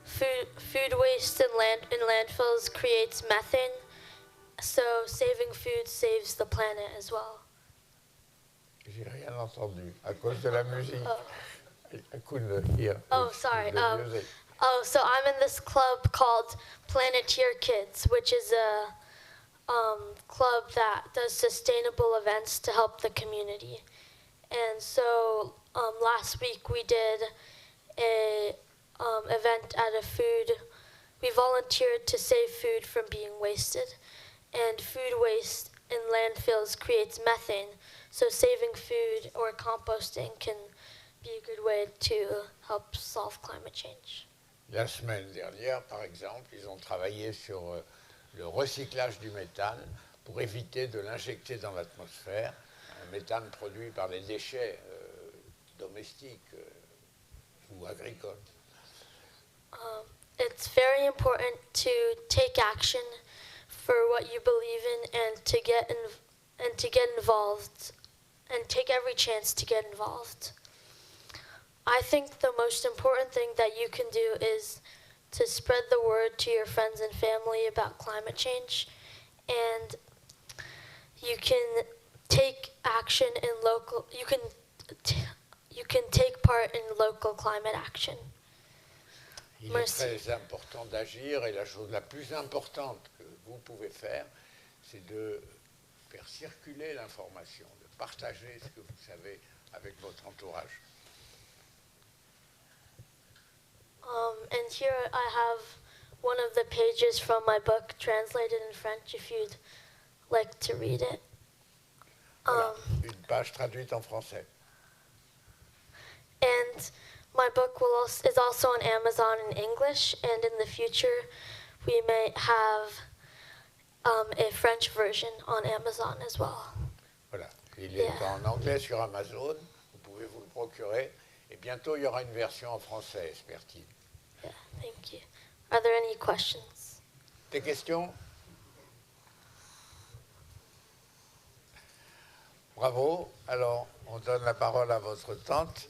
Food waste in landfills creates methane, so saving food saves the planet as well. J'ai rien entendu à cause de la musique. I couldn't hear. Oh, sorry. The music. So I'm in this club called Planeteer Kids, which is a club that does sustainable events to help the community. And so last week we did a event at a food. We volunteered to save food from being wasted, and food waste in landfills creates methane. So saving food or composting can be a good way to help solve climate change. La semaine dernière, par exemple, ils ont travaillé sur le recyclage du méthane pour éviter de l'injecter dans l'atmosphère, un méthane produit par les déchets domestiques ou agricoles. It's very important to take action for what you believe in and to get involved and take every chance to get involved. I think the most important thing that you can do is to spread the word to your friends and family about climate change, and you can take action in local. You can take part in local climate action. Il est très important d'agir, et la chose la plus importante que vous pouvez faire, c'est de faire circuler l'information, de partager ce que vous savez avec votre entourage. And here I have one of the pages from my book translated in French if you'd like to read it. Voilà, une page traduite en français. And my book is also on Amazon in English, and in the future we may have a French version on Amazon as well. Voilà, il est en anglais sur Amazon, vous pouvez vous le procurer, et bientôt il y aura une version en français, espère-t-il. Yeah, thank you. Are there any questions? Des questions? Bravo. Alors, on donne la parole à votre tante.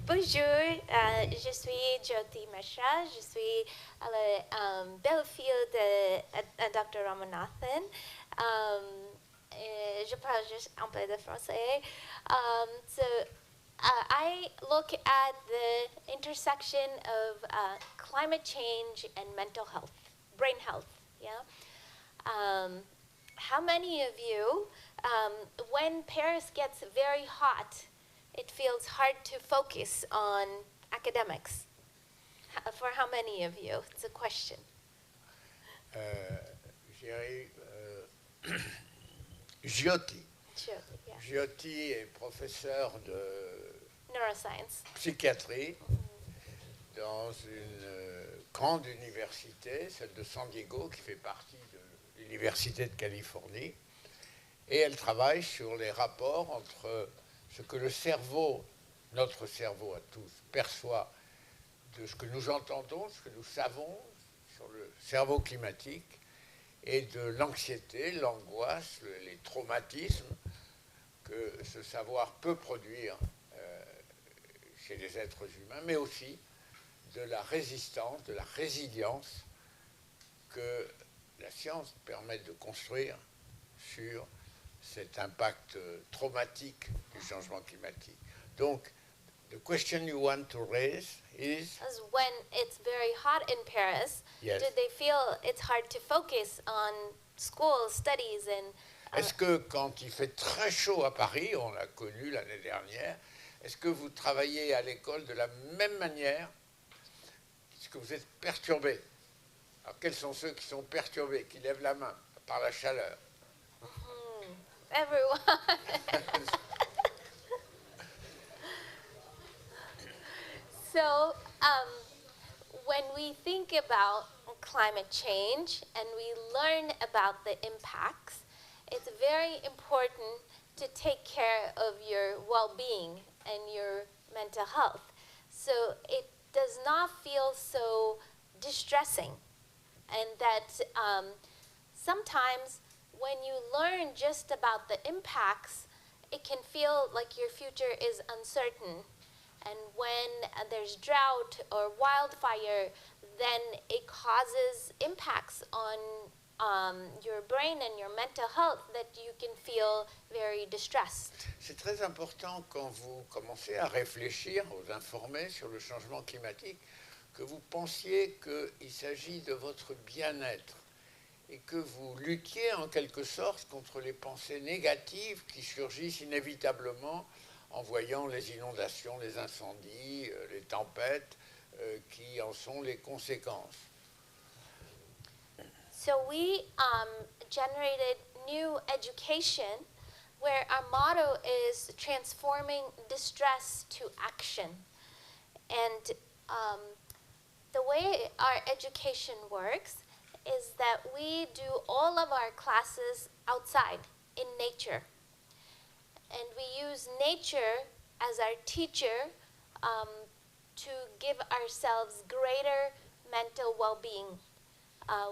Bonjour, je suis Jyoti Mishra, je suis la belle-fille de Dr. Ramanathan. Je parle juste un peu de français. I look at the intersection of climate change and mental health, brain health. Yeah. How many of you, when Paris gets very hot, it feels hard to focus on academics? For how many of you? It's a question. Jyoti. Yeah. Jyoti est professeur de Neuroscience. psychiatrie dans une grande université, celle de San Diego, qui fait partie de l'université de Californie. Et elle travaille sur les rapports entre ce que le cerveau, notre cerveau à tous, perçoit de ce que nous entendons, ce que nous savons sur le cerveau climatique, et de l'anxiété, l'angoisse, les traumatismes que ce savoir peut produire chez les êtres humains, mais aussi de la résistance, de la résilience que la science permet de construire sur cet impact traumatique du changement climatique. Donc, the question you want to raise is... As when it's very hot in Paris, Yes. do they feel it's hard to focus on school, studies, and... Est-ce que quand il fait très chaud à Paris, on l'a connu l'année dernière, est-ce que vous travaillez à l'école de la même manière? Est-ce que vous êtes perturbé? Alors, quels sont ceux qui sont perturbés, qui lèvent la main par la chaleur? Everyone. So, when we think about climate change and we learn about the impacts, it's very important to take care of your well-being and your mental health. So it does not feel so distressing. And that sometimes when you learn just about the impacts, it can feel like your future is uncertain. And when there's drought or wildfire, then it causes impacts on your brain and your mental health that you can feel very distressed. C'est très important quand vous commencez à réfléchir, à vous informer sur le changement climatique, que vous pensiez qu'il s'agit de votre bien-être et que vous luttiez en quelque sorte contre les pensées négatives qui surgissent inévitablement en voyant les inondations, les incendies, les tempêtes qui en sont les conséquences. So we generated new education where our motto is transforming distress to action. And the way our education works is that we do all of our classes outside in nature. And we use nature as our teacher to give ourselves greater mental well-being.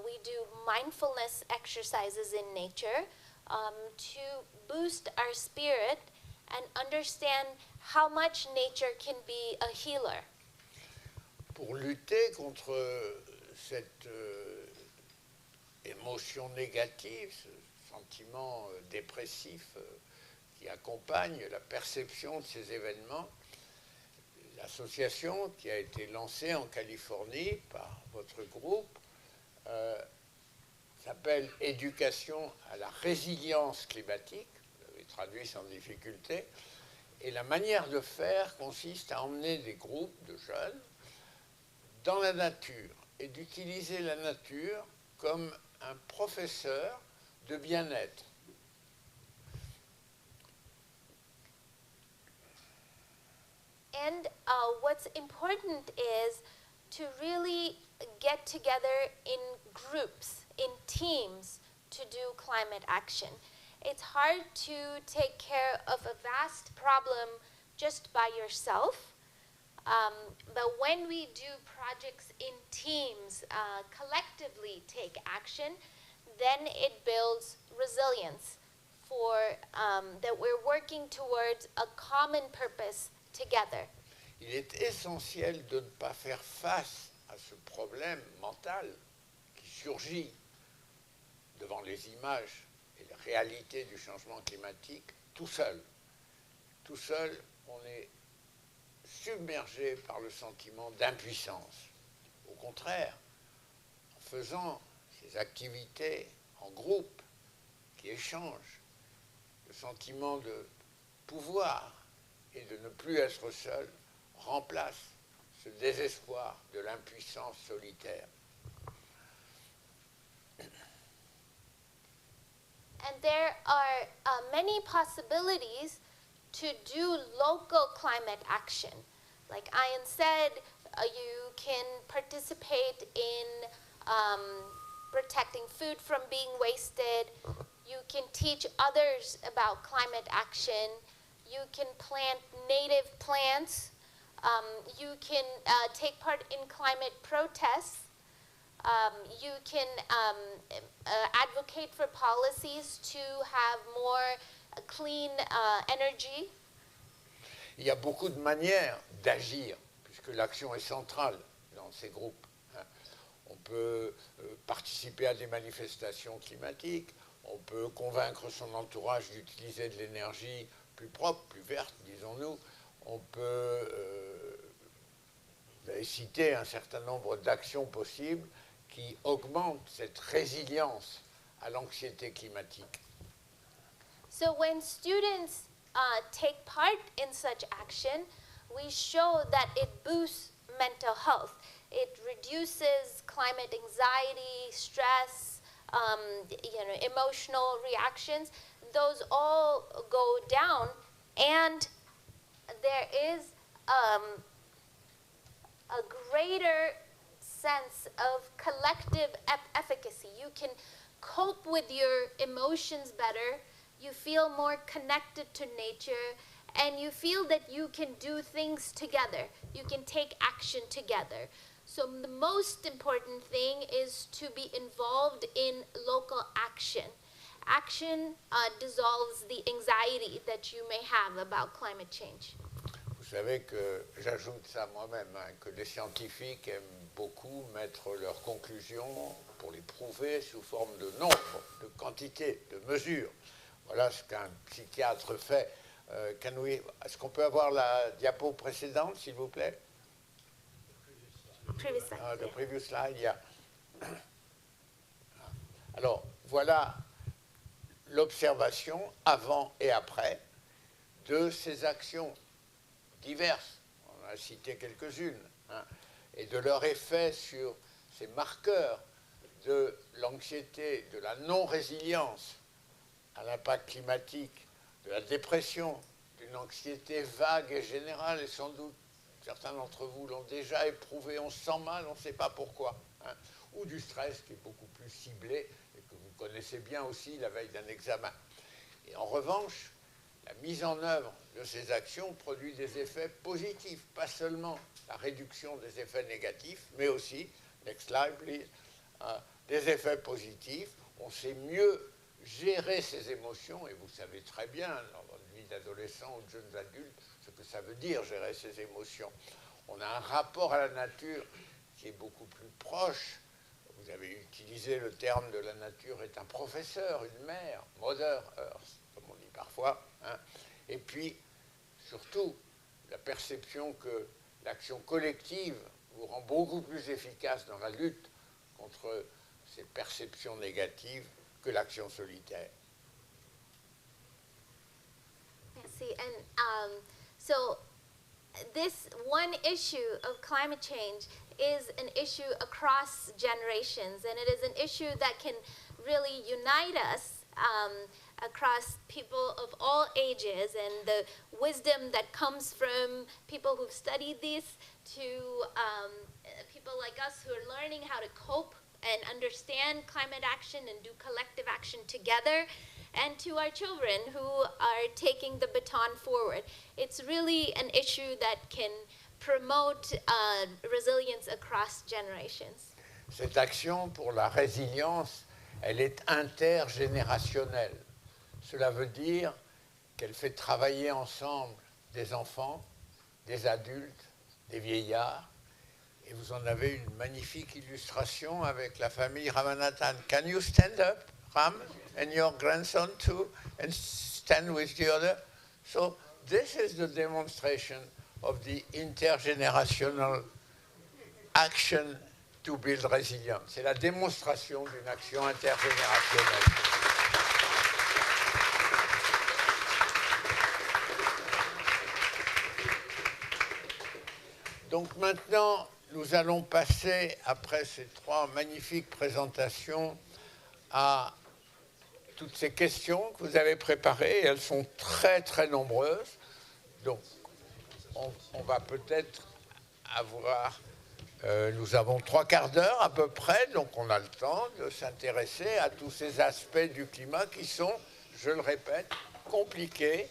We do mindfulness exercises in nature to boost our spirit and understand how much nature can be a healer. Pour lutter contre cette émotion négative, ce sentiment dépressif qui accompagne la perception de ces événements, l'association qui a été lancée en Californie par votre groupe s'appelle Éducation à la résilience climatique, vous avez traduit sans difficulté, et la manière de faire consiste à emmener des groupes de jeunes dans la nature et d'utiliser la nature comme un professeur de bien-être. And what's important is to really get together in groups, in teams, to do climate action. It's hard to take care of a vast problem just by yourself. But when we do projects in teams, collectively take action, then it builds resilience for that we're working towards a common purpose together. Il est essentiel de ne pas faire face à ce problème mental qui surgit devant les images et les réalités du changement climatique tout seul. Tout seul, on est submergé par le sentiment d'impuissance. Au contraire, en faisant ces activités en groupe qui échangent, le sentiment de pouvoir et de ne plus être seul remplace ce désespoir de l'impuissance solitaire. And there are many possibilities to do local climate action. Like Ayan said, you can participate in protecting food from being wasted. You can teach others about climate action. You can plant native plants. You can take part in climate protests. You can advocate for policies to have more clean energy. Il y a beaucoup de manières d'agir, puisque l'action est centrale dans ces groupes. On peut participer à des manifestations climatiques, on peut convaincre son entourage d'utiliser de l'énergie plus propre, plus verte, disons-nous. On peut citer un certain nombre d'actions possibles qui augmentent cette résilience à l'anxiété climatique. So when students take part in such action, we show that it boosts mental health. It reduces climate anxiety, stress, emotional reactions. Those all go down, and there is a greater sense of collective efficacy. You can cope with your emotions better. You feel more connected to nature, and you feel that you can do things together. You can take action together. So the most important thing is to be involved in local action. Action dissolves the anxiety that you may have about climate change. Vous savez que j'ajoute ça moi-même, que les scientifiques aiment beaucoup mettre leurs conclusions pour les prouver sous forme de nombre, de quantité, de mesure. Voilà ce qu'un psychiatre fait. Est-ce qu'on peut avoir la diapo précédente, s'il vous plaît? Previous slide. The previous slide, yeah. Alors, voilà l'observation avant et après de ces actions diverses, on a cité quelques-unes, et de leur effet sur ces marqueurs de l'anxiété, de la non-résilience à l'impact climatique, de la dépression, d'une anxiété vague et générale et sans doute certains d'entre vous l'ont déjà éprouvé, on se sent mal, on ne sait pas pourquoi. Hein, ou du stress qui est beaucoup plus ciblé et que vous connaissez bien aussi la veille d'un examen. Et en revanche, la mise en œuvre de ces actions produit des effets positifs, pas seulement la réduction des effets négatifs, mais aussi, next slide please, des effets positifs. On sait mieux gérer ses émotions, et vous savez très bien, dans votre vie d'adolescent ou de jeunes adultes, ce que ça veut dire gérer ses émotions. On a un rapport à la nature qui est beaucoup plus proche. Vous avez utilisé le terme de la nature est un professeur, une mère, mother earth, comme on dit parfois. Hein. Et puis, surtout, la perception que l'action collective vous rend beaucoup plus efficace dans la lutte contre ces perceptions négatives que l'action solitaire. See, and so this one issue of climate change is an issue across generations, and it is an issue that can really unite us across people of all ages, and the wisdom that comes from people who've studied this to people like us who are learning how to cope and understand climate action and do collective action together, and to our children who are taking the baton forward. It's really an issue that can promote resilience across generations. Cette action pour la résilience, elle est intergénérationnelle. Cela veut dire qu'elle fait travailler ensemble des enfants, des adultes, des vieillards. Et vous en avez une magnifique illustration avec la famille Ramanathan. Can you stand up, Ram, and your grandson too, and stand with the other? So this is the demonstration of the intergenerational action to build resilience. C'est la démonstration d'une action intergénérationnelle. Donc maintenant, nous allons passer, après ces trois magnifiques présentations, à toutes ces questions que vous avez préparées. Elles sont très, très nombreuses. Donc, on va peut-être avoir... nous avons 3/4 d'heure à peu près, donc on a le temps de s'intéresser à tous ces aspects du climat qui sont, je le répète, compliqués.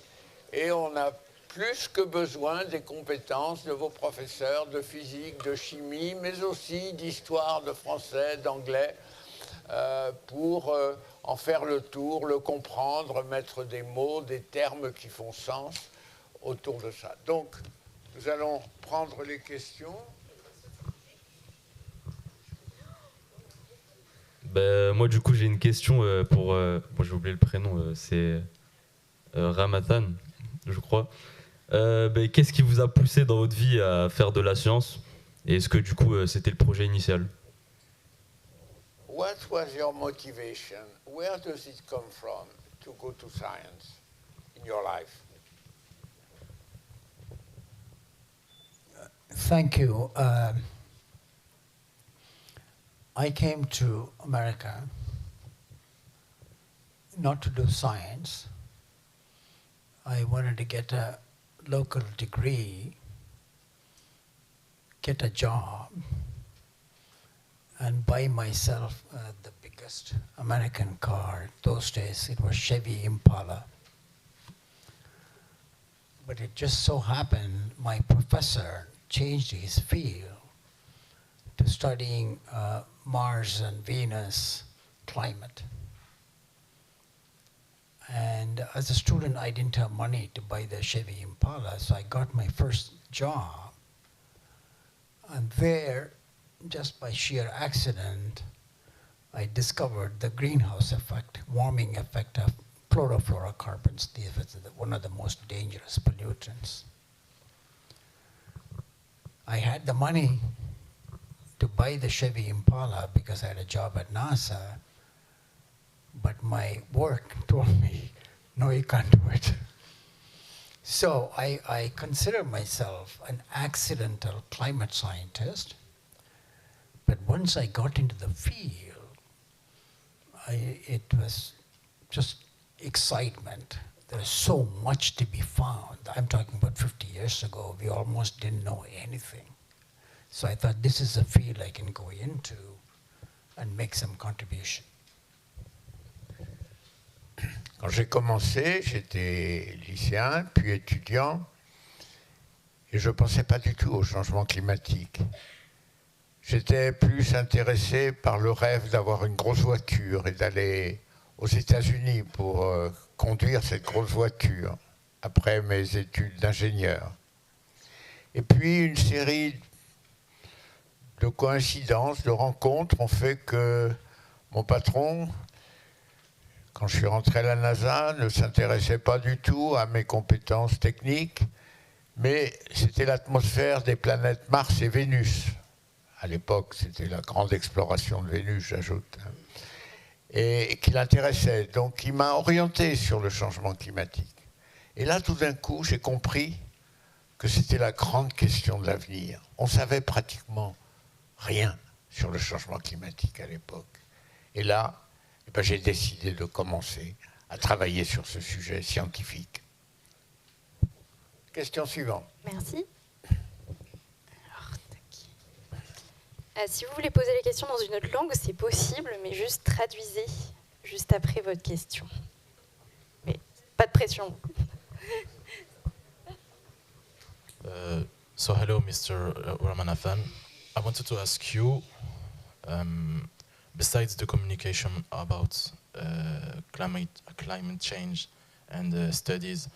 Et on a plus que besoin des compétences de vos professeurs de physique, de chimie, mais aussi d'histoire, de français, d'anglais, pour en faire le tour, le comprendre, mettre des mots, des termes qui font sens autour de ça. Donc, nous allons prendre les questions. Moi, du coup, j'ai une question pour... j'ai oublié le prénom, c'est Ramanathan, je crois. Qu'est-ce qui vous a poussé dans votre vie à faire de la science? Et est-ce que, du coup, c'était le projet initial? What was your motivation? Where does it come from to go to science in your life? Thank you. I came to America not to do science. I wanted to get a local degree, get a job, and buy myself the biggest American car. Those days it was Chevy Impala. But it just so happened my professor changed his field to studying Mars and Venus climate. And as a student, I didn't have money to buy the Chevy Impala, so I got my first job. And there, just by sheer accident, I discovered the greenhouse effect, warming effect of chlorofluorocarbons. These are one of the most dangerous pollutants. I had the money to buy the Chevy Impala because I had a job at NASA, but my work told me, no, you can't do it. So I consider myself an accidental climate scientist, but once I got into the field, it was just excitement. there's so much to be found. I'm talking about 50 years ago, we almost didn't know anything. So I thought this is a field I can go into and make some contribution. Quand j'ai commencé, j'étais lycéen, puis étudiant, et je ne pensais pas du tout au changement climatique. J'étais plus intéressé par le rêve d'avoir une grosse voiture et d'aller aux États-Unis pour conduire cette grosse voiture après mes études d'ingénieur. Et puis une série de coïncidences, de rencontres ont fait que mon patron, quand je suis rentré à la NASA, ne s'intéressait pas du tout à mes compétences techniques, mais c'était l'atmosphère des planètes Mars et Vénus. À l'époque, c'était la grande exploration de Vénus, j'ajoute, et qui l'intéressait. Donc il m'a orienté sur le changement climatique. Et là, tout d'un coup, j'ai compris que c'était la grande question de l'avenir. On savait pratiquement rien sur le changement climatique à l'époque. Et là, j'ai décidé de commencer à travailler sur ce sujet scientifique. Question suivante. Merci. Alors, tac. Si vous voulez poser les questions dans une autre langue, c'est possible, mais juste traduisez juste après votre question. Mais pas de pression. So hello, Mr. Ramanathan. I wanted to ask you, besides the communication about climate change and studies,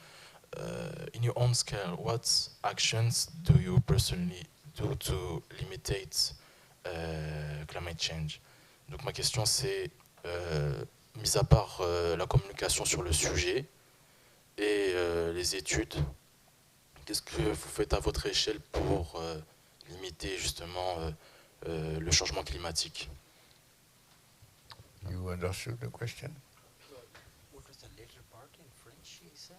in your own scale, what actions do you personally do to limitate climate change? Donc ma question c'est, mis à part la communication sur le sujet et les études, qu'est-ce que vous faites à votre échelle pour limiter justement le changement climatique? You understood the question? What was the later part in French, he said?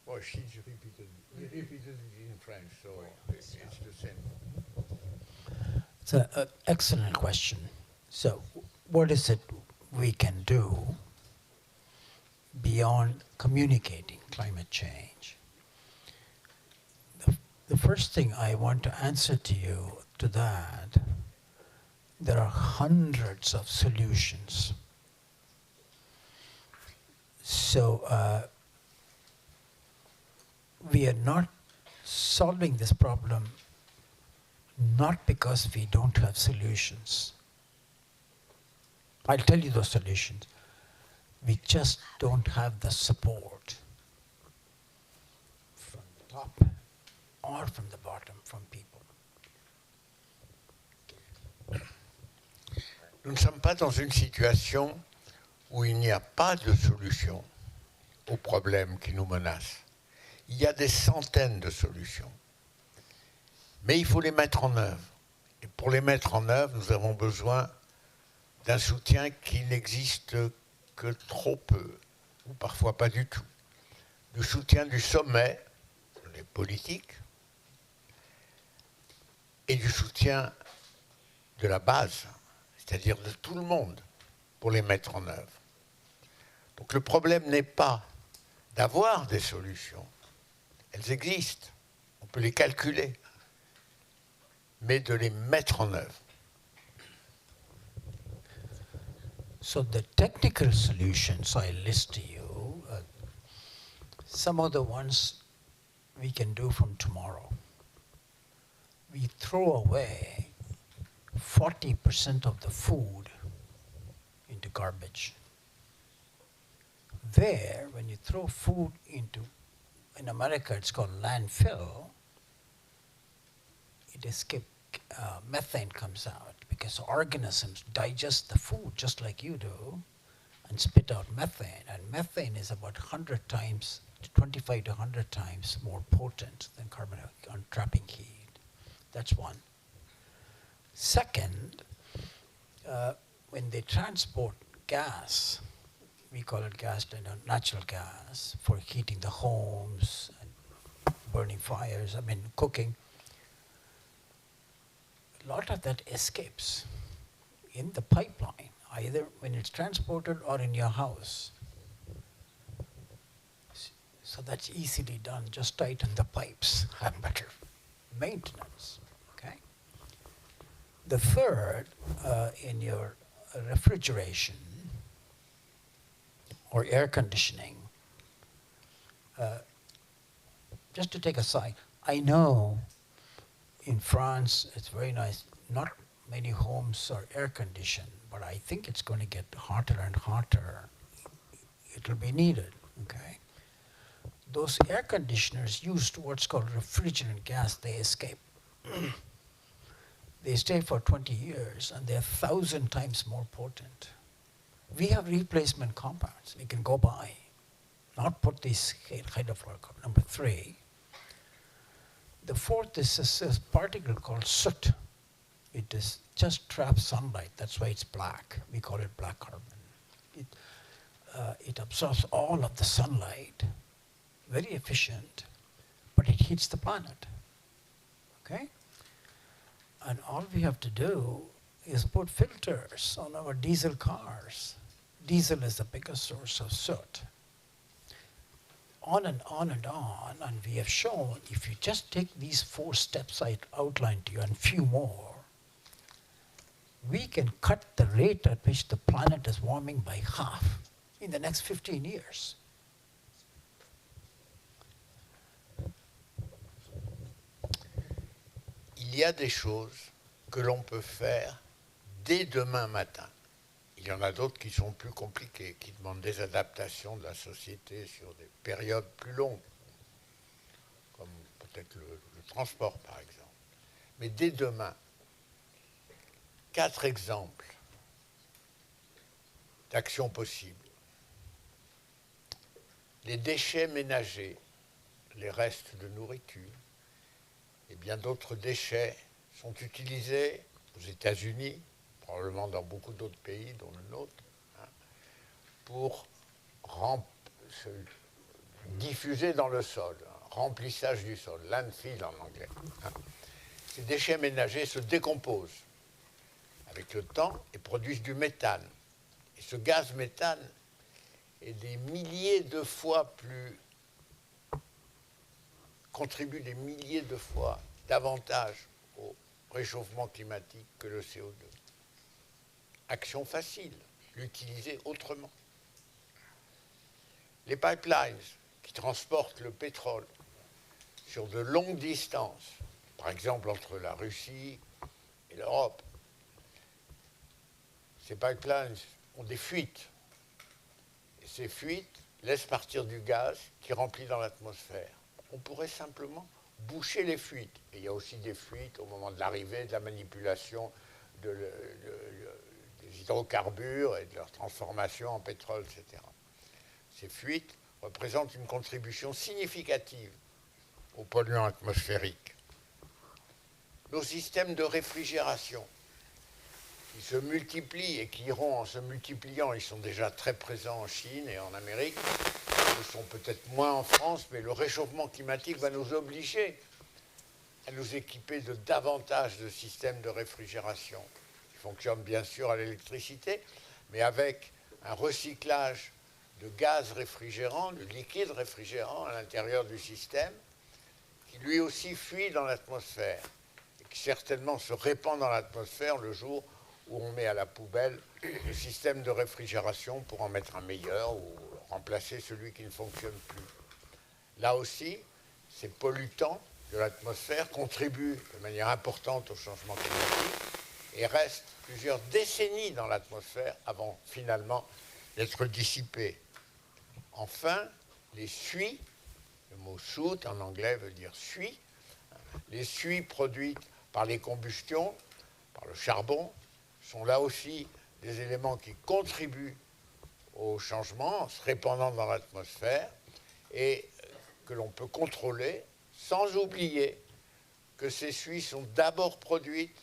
Well, she repeated it in French, so it's the same. It's an excellent question. So what is it we can do beyond communicating climate change? The first thing I want to answer to you to that, there are hundreds of solutions. So we are not solving this problem not because we don't have solutions. I'll tell you those solutions. We just don't have the support from the top or from the bottom, from people. Nous ne sommes pas dans une situation où il n'y a pas de solution aux problèmes qui nous menacent. Il y a des centaines de solutions. Mais il faut les mettre en œuvre. Et pour les mettre en œuvre, nous avons besoin d'un soutien qui n'existe que trop peu, ou parfois pas du tout. Du soutien du sommet, les politiques, et du soutien de la base, c'est-à-dire de tout le monde, pour les mettre en œuvre. Donc le problème n'est pas d'avoir des solutions. Elles existent, on peut les calculer, mais de les mettre en œuvre. So the technical solutions I list to you, some of the ones we can do from tomorrow. We throw away 40% of the food into garbage. There, when you throw food into, in America it's called landfill, it escapes, methane comes out because organisms digest the food just like you do and spit out methane. And methane is about 100 times, 25 to 100 times more potent than carbon on trapping heat. That's one. Second, when they transport gas, we call it gas, natural gas, for heating the homes, and burning fires, cooking. A lot of that escapes in the pipeline, either when it's transported or in your house. So that's easily done. Just tighten the pipes, have better maintenance. Okay. The third, in your refrigeration or air conditioning, just to take a side, I know in France it's very nice. Not many homes are air conditioned, but I think it's going to get hotter and hotter. It'll be needed. Okay. Those air conditioners used what's called refrigerant gas. They escape. They stay for 20 years and they're 1,000 times more potent. We have replacement compounds we can go buy, not put these hydrofluorocarbons. Number 3. The fourth is a particle called soot. It is just traps sunlight. That's why it's black. We call it black carbon. It absorbs all of the sunlight, very efficient, but it heats the planet. Okay? And all we have to do is put filters on our diesel cars. Diesel is the biggest source of soot. On and on and on, and we have shown if you just take these 4 steps I outlined to you and few more, we can cut the rate at which the planet is warming by half in the next 15 years. Il y a des choses que l'on peut faire dès demain matin. Il y en a d'autres qui sont plus compliquées, qui demandent des adaptations de la société sur des périodes plus longues, comme peut-être le transport par exemple. Mais dès demain, 4 exemples d'actions possibles. Les déchets ménagers, les restes de nourriture et bien d'autres déchets sont utilisés aux États-Unis, probablement dans beaucoup d'autres pays, dont le nôtre, pour se diffuser dans le sol, remplissage du sol, landfill en anglais. Ces déchets ménagers se décomposent avec le temps et produisent du méthane. Et ce gaz méthane est des milliers de fois plus, contribue des milliers de fois davantage au réchauffement climatique que le CO2. Action facile, l'utiliser autrement. Les pipelines qui transportent le pétrole sur de longues distances, par exemple entre la Russie et l'Europe, ces pipelines ont des fuites. Et ces fuites laissent partir du gaz qui remplit dans l'atmosphère. On pourrait simplement boucher les fuites. Et il y a aussi des fuites au moment de l'arrivée, de la manipulation des hydrocarbures et de leur transformation en pétrole, etc. Ces fuites représentent une contribution significative aux polluants atmosphériques. Nos systèmes de réfrigération, qui se multiplient et qui iront en se multipliant, ils sont déjà très présents en Chine et en Amérique, ils sont peut-être moins en France, mais le réchauffement climatique va nous obliger à nous équiper de davantage de systèmes de réfrigération qui fonctionnent bien sûr à l'électricité, mais avec un recyclage de gaz réfrigérant, de liquide réfrigérant à l'intérieur du système, qui lui aussi fuit dans l'atmosphère et qui certainement se répand dans l'atmosphère le jour où on met à la poubelle le système de réfrigération pour en mettre un meilleur ou remplacer celui qui ne fonctionne plus. Là aussi, ces pollutants de l'atmosphère contribuent de manière importante au changement climatique et restent plusieurs décennies dans l'atmosphère avant finalement d'être dissipés. Enfin, les suies, le mot soot en anglais veut dire suie, les suies produites par les combustions, par le charbon, sont là aussi des éléments qui contribuent au changement en se répandant dans l'atmosphère et que l'on peut contrôler sans oublier que ces suies sont d'abord produites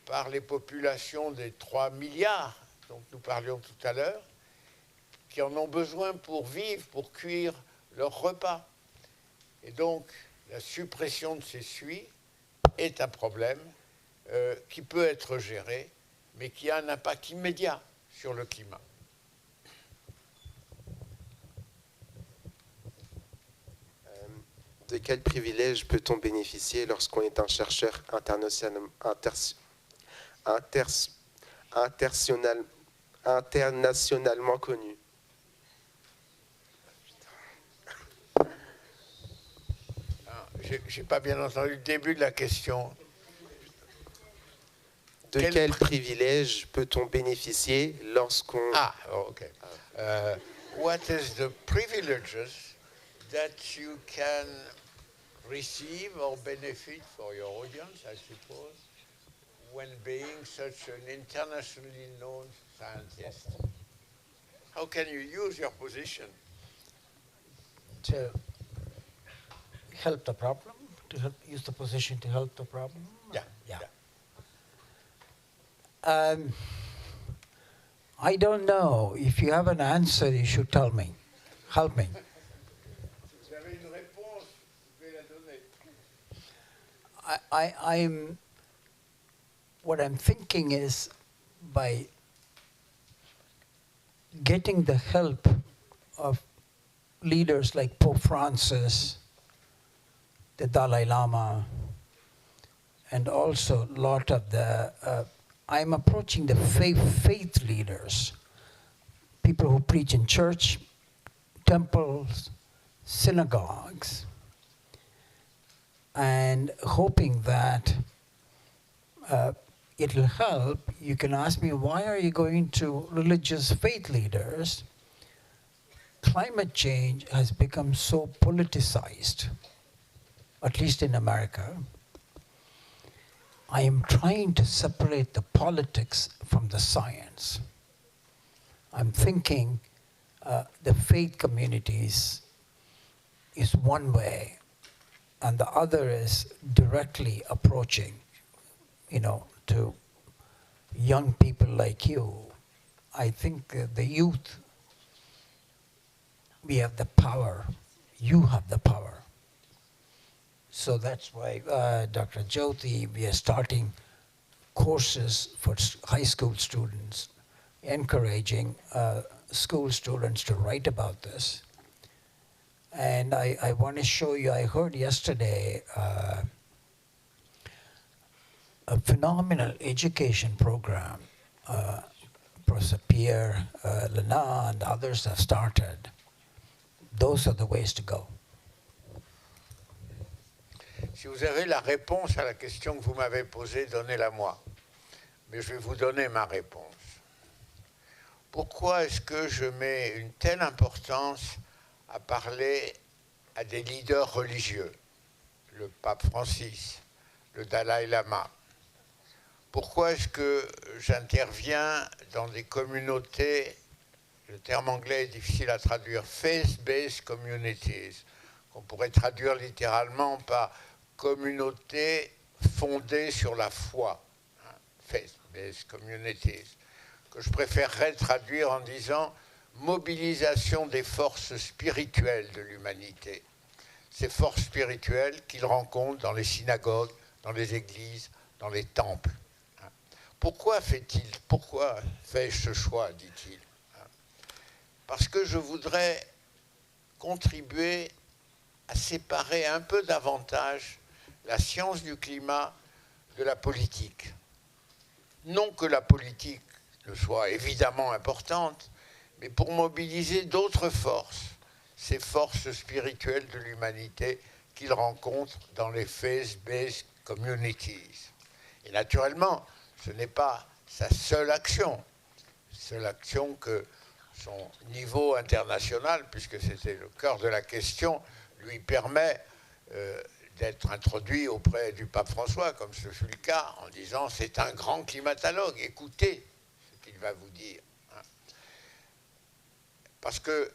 par les populations des 3 milliards dont nous parlions tout à l'heure, qui en ont besoin pour vivre, pour cuire leur repas. Et donc, la suppression de ces suies est un problème qui peut être géré, mais qui a un impact immédiat sur le climat. De quel privilège peut-on bénéficier lorsqu'on est un chercheur internationalement connu? J'ai pas bien entendu le début de la question. De quel privilège peut-on bénéficier lorsqu'on... Ah, ok. What is the privileges that you can receive or benefit for your audience, I suppose, when being such an internationally known scientist? How can you use your position? To help the problem? To help, use the position to help the problem? Yeah. Yeah. I don't know. If you have an answer, you should tell me. Help me. Vous avez une réponse, vous pouvez la donner. What I'm thinking is by getting the help of leaders like Pope Francis, the Dalai Lama, and also a lot of the, I'm approaching the faith leaders, people who preach in church, temples, synagogues, and hoping that it'll help. You can ask me, why are you going to religious faith leaders? Climate change has become so politicized, at least in America. I am trying to separate the politics from the science. I'm thinking the faith communities is one way, and the other is directly approaching, to young people like you. I think the youth, we have the power. You have the power. So that's why, Dr. Jyoti, we are starting courses for high school students, encouraging school students to write about this. And I want to show you, I heard yesterday a phenomenal education program Professor Pierre Lena and others have started. Those are the ways to go. Si vous avez la réponse à la question que vous m'avez posée, donnez-la moi. Mais je vais vous donner ma réponse. Pourquoi est-ce que je mets une telle importance à parler à des leaders religieux, le pape Francis, le Dalai Lama? Pourquoi est-ce que j'interviens dans des communautés, le terme anglais est difficile à traduire, faith-based communities, qu'on pourrait traduire littéralement par communauté fondée sur la foi, faith-based communities, que je préférerais traduire en disant mobilisation des forces spirituelles de l'humanité. Ces forces spirituelles qu'il rencontre dans les synagogues, dans les églises, dans les temples. Pourquoi fais-je ce choix, dit-il? Parce que je voudrais contribuer à séparer un peu davantage la science du climat de la politique. Non que la politique ne soit évidemment importante, mais pour mobiliser d'autres forces, ces forces spirituelles de l'humanité qu'il rencontre dans les faith-based communities. Et naturellement, ce n'est pas sa seule action que son niveau international, puisque c'était le cœur de la question, lui permet d'être introduit auprès du pape François, comme ce fut le cas, en disant « c'est un grand climatologue, écoutez ce qu'il va vous dire ». Parce que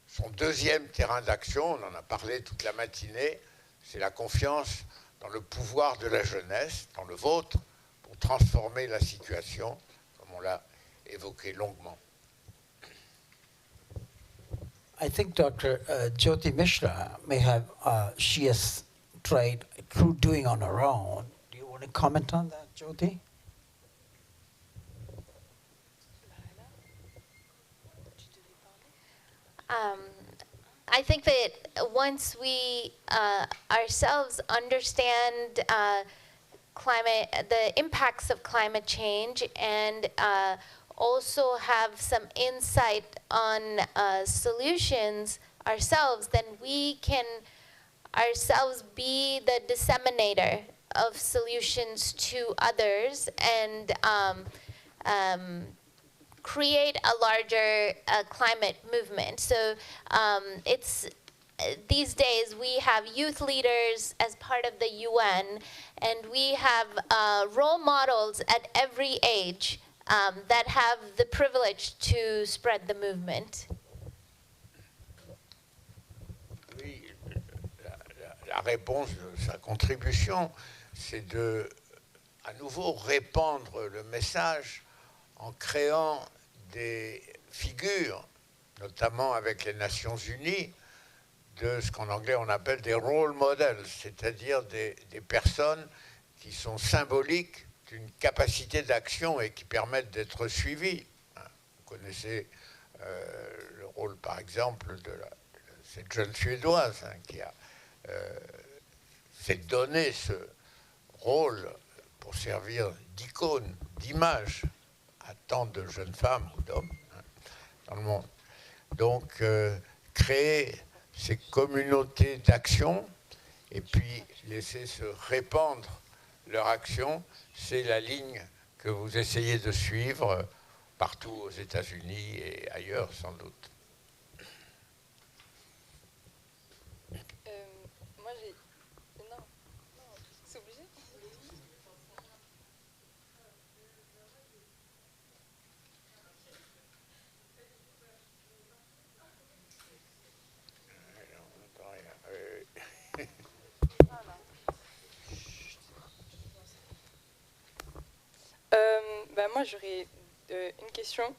son deuxième terrain d'action, on en a parlé toute la matinée, c'est la confiance dans le pouvoir de la jeunesse, dans le vôtre, pour transformer la situation, comme on l'a évoqué longuement. I think Dr. Jyoti Mishra may have, she has tried through doing on her own. Do you want to comment on that, Jyoti? I think that once we ourselves understand the impacts of climate change, and also have some insight on solutions ourselves, then we can ourselves be the disseminator of solutions to others, and create a larger climate movement. So it's these days we have youth leaders as part of the UN, and we have role models at every age that have the privilege to spread the movement. Oui, la réponse de sa contribution, c'est de à nouveau répandre le message en créant des figures, notamment avec les Nations Unies, de ce qu'en anglais on appelle des role models, c'est-à-dire des personnes qui sont symboliques d'une capacité d'action et qui permettent d'être suivies. Vous connaissez le rôle, par exemple, de cette jeune Suédoise qui a fait donner ce rôle pour servir d'icône, d'image à tant de jeunes femmes ou d'hommes dans le monde. Donc, créer ces communautés d'action et puis laisser se répandre leur action, c'est la ligne que vous essayez de suivre partout aux États-Unis et ailleurs sans doute. Moi j'ai... Non, c'est obligé. Moi j'aurais une question.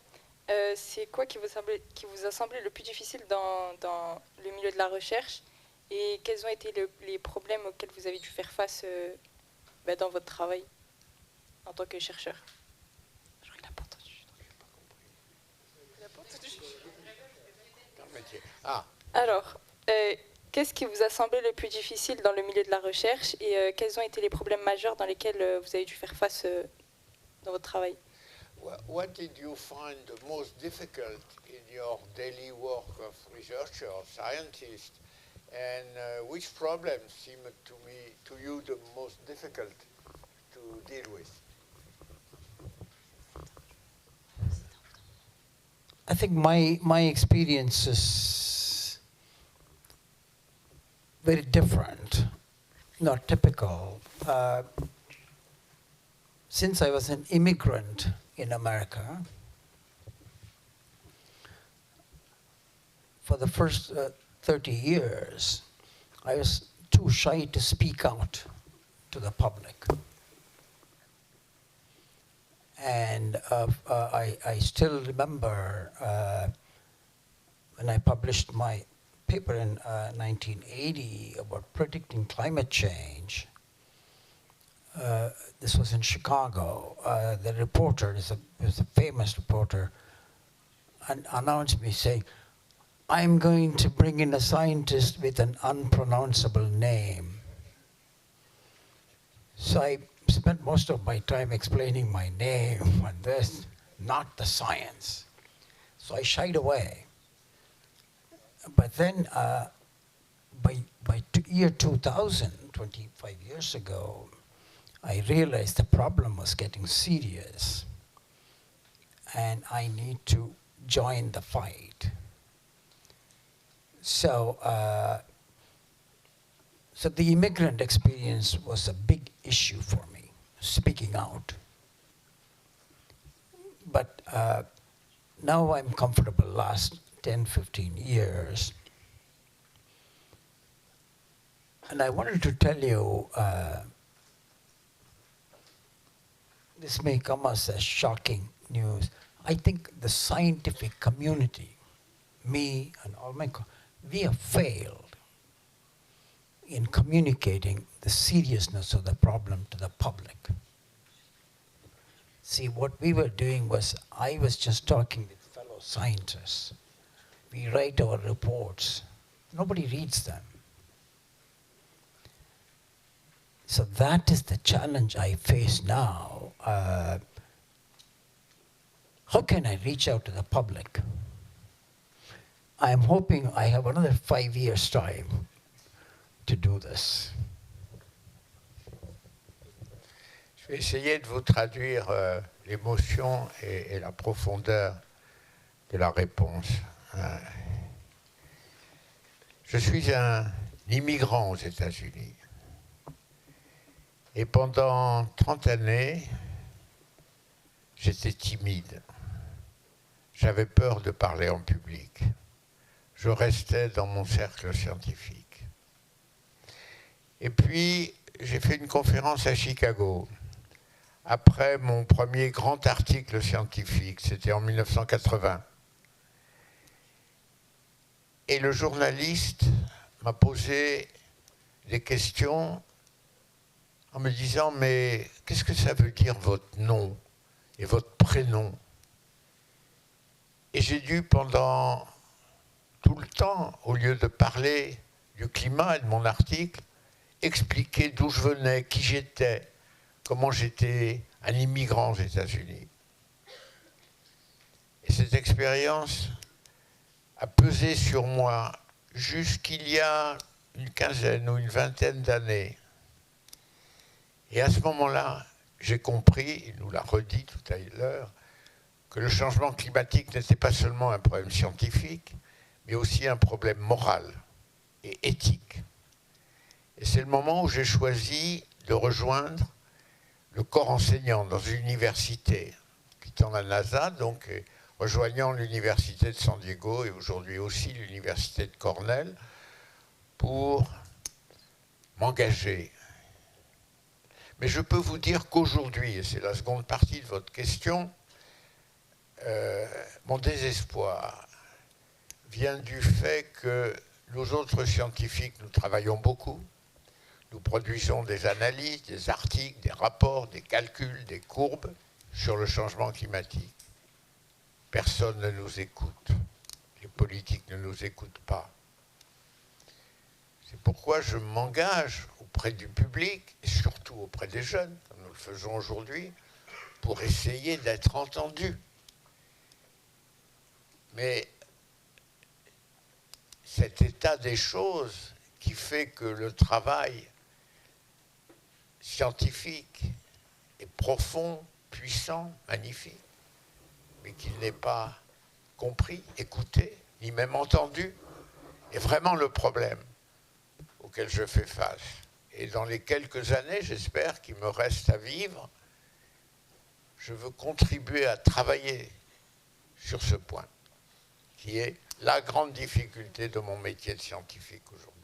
C'est quoi qui vous a semblé le plus difficile dans le milieu de la recherche, et quels ont été les problèmes auxquels vous avez dû faire face dans votre travail en tant que chercheur? Je crois qu'il n'a pas entendu. Il n'a pas entendu. Ah. Alors, qu'est-ce qui vous a semblé le plus difficile dans le milieu de la recherche, et quels ont été les problèmes majeurs dans lesquels vous avez dû faire face dans votre travail? What did you find the most difficult in your daily work of researcher, of scientist, and which problems seem to you the most difficult to deal with? I think my experience is very different, not typical. Since I was an immigrant in America, for the first 30 years, I was too shy to speak out to the public. And I still remember when I published my paper in 1980 about predicting climate change. This was in Chicago. The reporter was a famous reporter, and announced me saying, "I'm going to bring in a scientist with an unpronounceable name." So I spent most of my time explaining my name and this, not the science. So I shied away. But then by year 2000, 25 years ago, I realized the problem was getting serious and I need to join the fight. So, so the immigrant experience was a big issue for me, speaking out. But now I'm comfortable last 10, 15 years. And I wanted to tell you, this may come as a shocking news. I think the scientific community, me and all my we have failed in communicating the seriousness of the problem to the public. See, what we were doing was, I was just talking with fellow scientists. We write our reports, nobody reads them. So that is the challenge I face now. How can I reach out to the public? I'm hoping I have another 5 years' time to do this. Je vais essayer de vous traduire l'émotion et la profondeur de la réponse. Je suis un immigrant aux États-Unis. Et pendant 30 années, j'étais timide. J'avais peur de parler en public. Je restais dans mon cercle scientifique. Et puis, j'ai fait une conférence à Chicago. Après mon premier grand article scientifique, c'était en 1980. Et le journaliste m'a posé des questions en me disant « Mais qu'est-ce que ça veut dire votre nom et votre prénom ?» Et j'ai dû pendant tout le temps, au lieu de parler du climat et de mon article, expliquer d'où je venais, qui j'étais, comment j'étais un immigrant aux États-Unis. Et cette expérience a pesé sur moi jusqu'il y a une quinzaine ou une vingtaine d'années. Et à ce moment-là, j'ai compris, il nous l'a redit tout à l'heure, que le changement climatique n'était pas seulement un problème scientifique, mais aussi un problème moral et éthique. Et c'est le moment où j'ai choisi de rejoindre le corps enseignant dans une université, quittant la NASA, donc rejoignant l'université de San Diego et aujourd'hui aussi l'université de Cornell, pour m'engager. Mais je peux vous dire qu'aujourd'hui, et c'est la seconde partie de votre question, mon désespoir vient du fait que nous autres scientifiques, nous travaillons beaucoup, nous produisons des analyses, des articles, des rapports, des calculs, des courbes sur le changement climatique. Personne ne nous écoute, les politiques ne nous écoutent pas. C'est pourquoi je m'engage auprès du public, et surtout auprès des jeunes, comme nous le faisons aujourd'hui, pour essayer d'être entendus. Mais cet état des choses qui fait que le travail scientifique est profond, puissant, magnifique, mais qu'il n'est pas compris, écouté, ni même entendu, est vraiment le problème auquel je fais face. Et dans les quelques années, j'espère, qu'il me reste à vivre, je veux contribuer à travailler sur ce point, qui est la grande difficulté de mon métier de scientifique aujourd'hui.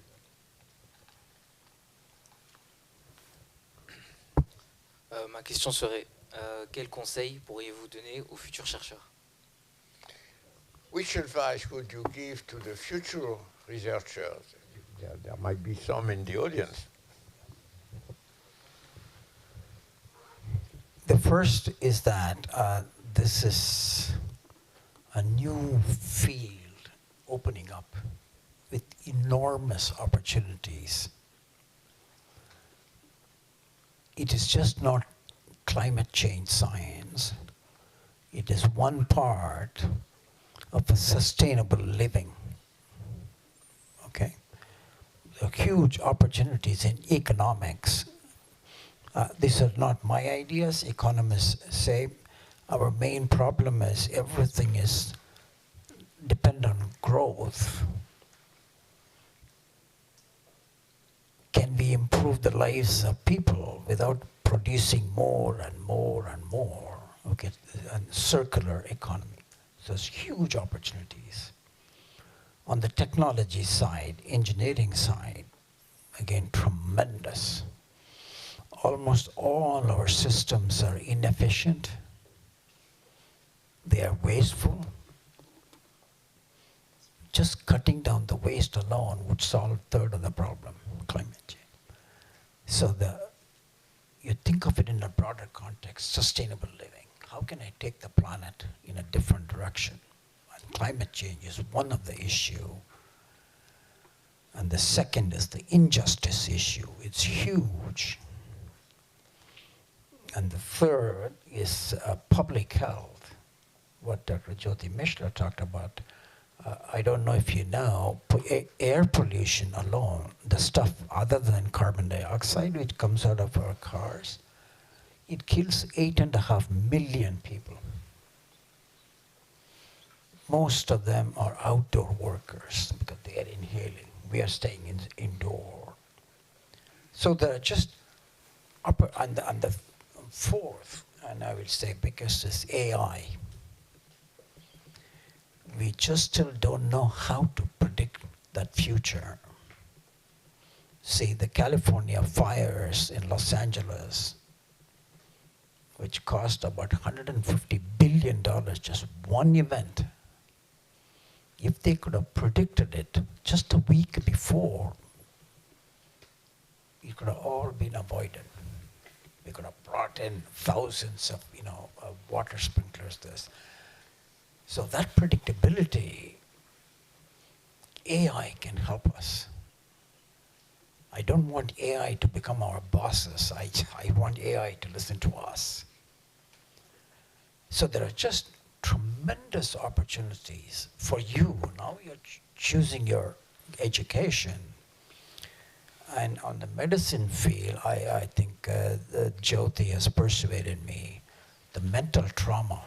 Ma question serait, quel conseil pourriez-vous donner aux futurs chercheurs? Which advice would you give to the future researchers? There might be some in the audience. The first is that this is a new field opening up with enormous opportunities. It is just not climate change science. It is one part of a sustainable living. Okay? There are huge opportunities in economics. These are not my ideas. Economists say our main problem is everything is dependent on growth. Can we improve the lives of people without producing more and more and more? Okay, and circular economy. So there's huge opportunities. On the technology side, engineering side, again, tremendous. Almost all our systems are inefficient. They are wasteful. Just cutting down the waste alone would solve a third of the problem, climate change. So you think of it in a broader context, sustainable living. How can I take the planet in a different direction? And climate change is one of the issues. And the second is the injustice issue. It's huge. And the third is public health, what Dr. Jyoti Mishra talked about. I don't know if you know, air pollution alone, the stuff other than carbon dioxide which comes out of our cars, it kills 8.5 million people. Most of them are outdoor workers because they are inhaling. We are staying indoor. So there are just upper, and the fourth, and I will say because it's AI, we just still don't know how to predict that future. See, the California fires in Los Angeles, which cost about $150 billion, just one event. If they could have predicted it just a week before, it could have all been avoided. We could have brought in thousands of, water sprinklers, this. So that predictability, AI can help us. I don't want AI to become our bosses. I want AI to listen to us. So there are just tremendous opportunities for you. Now you're choosing your education. And on the medicine field, I think Jyoti has persuaded me. The mental trauma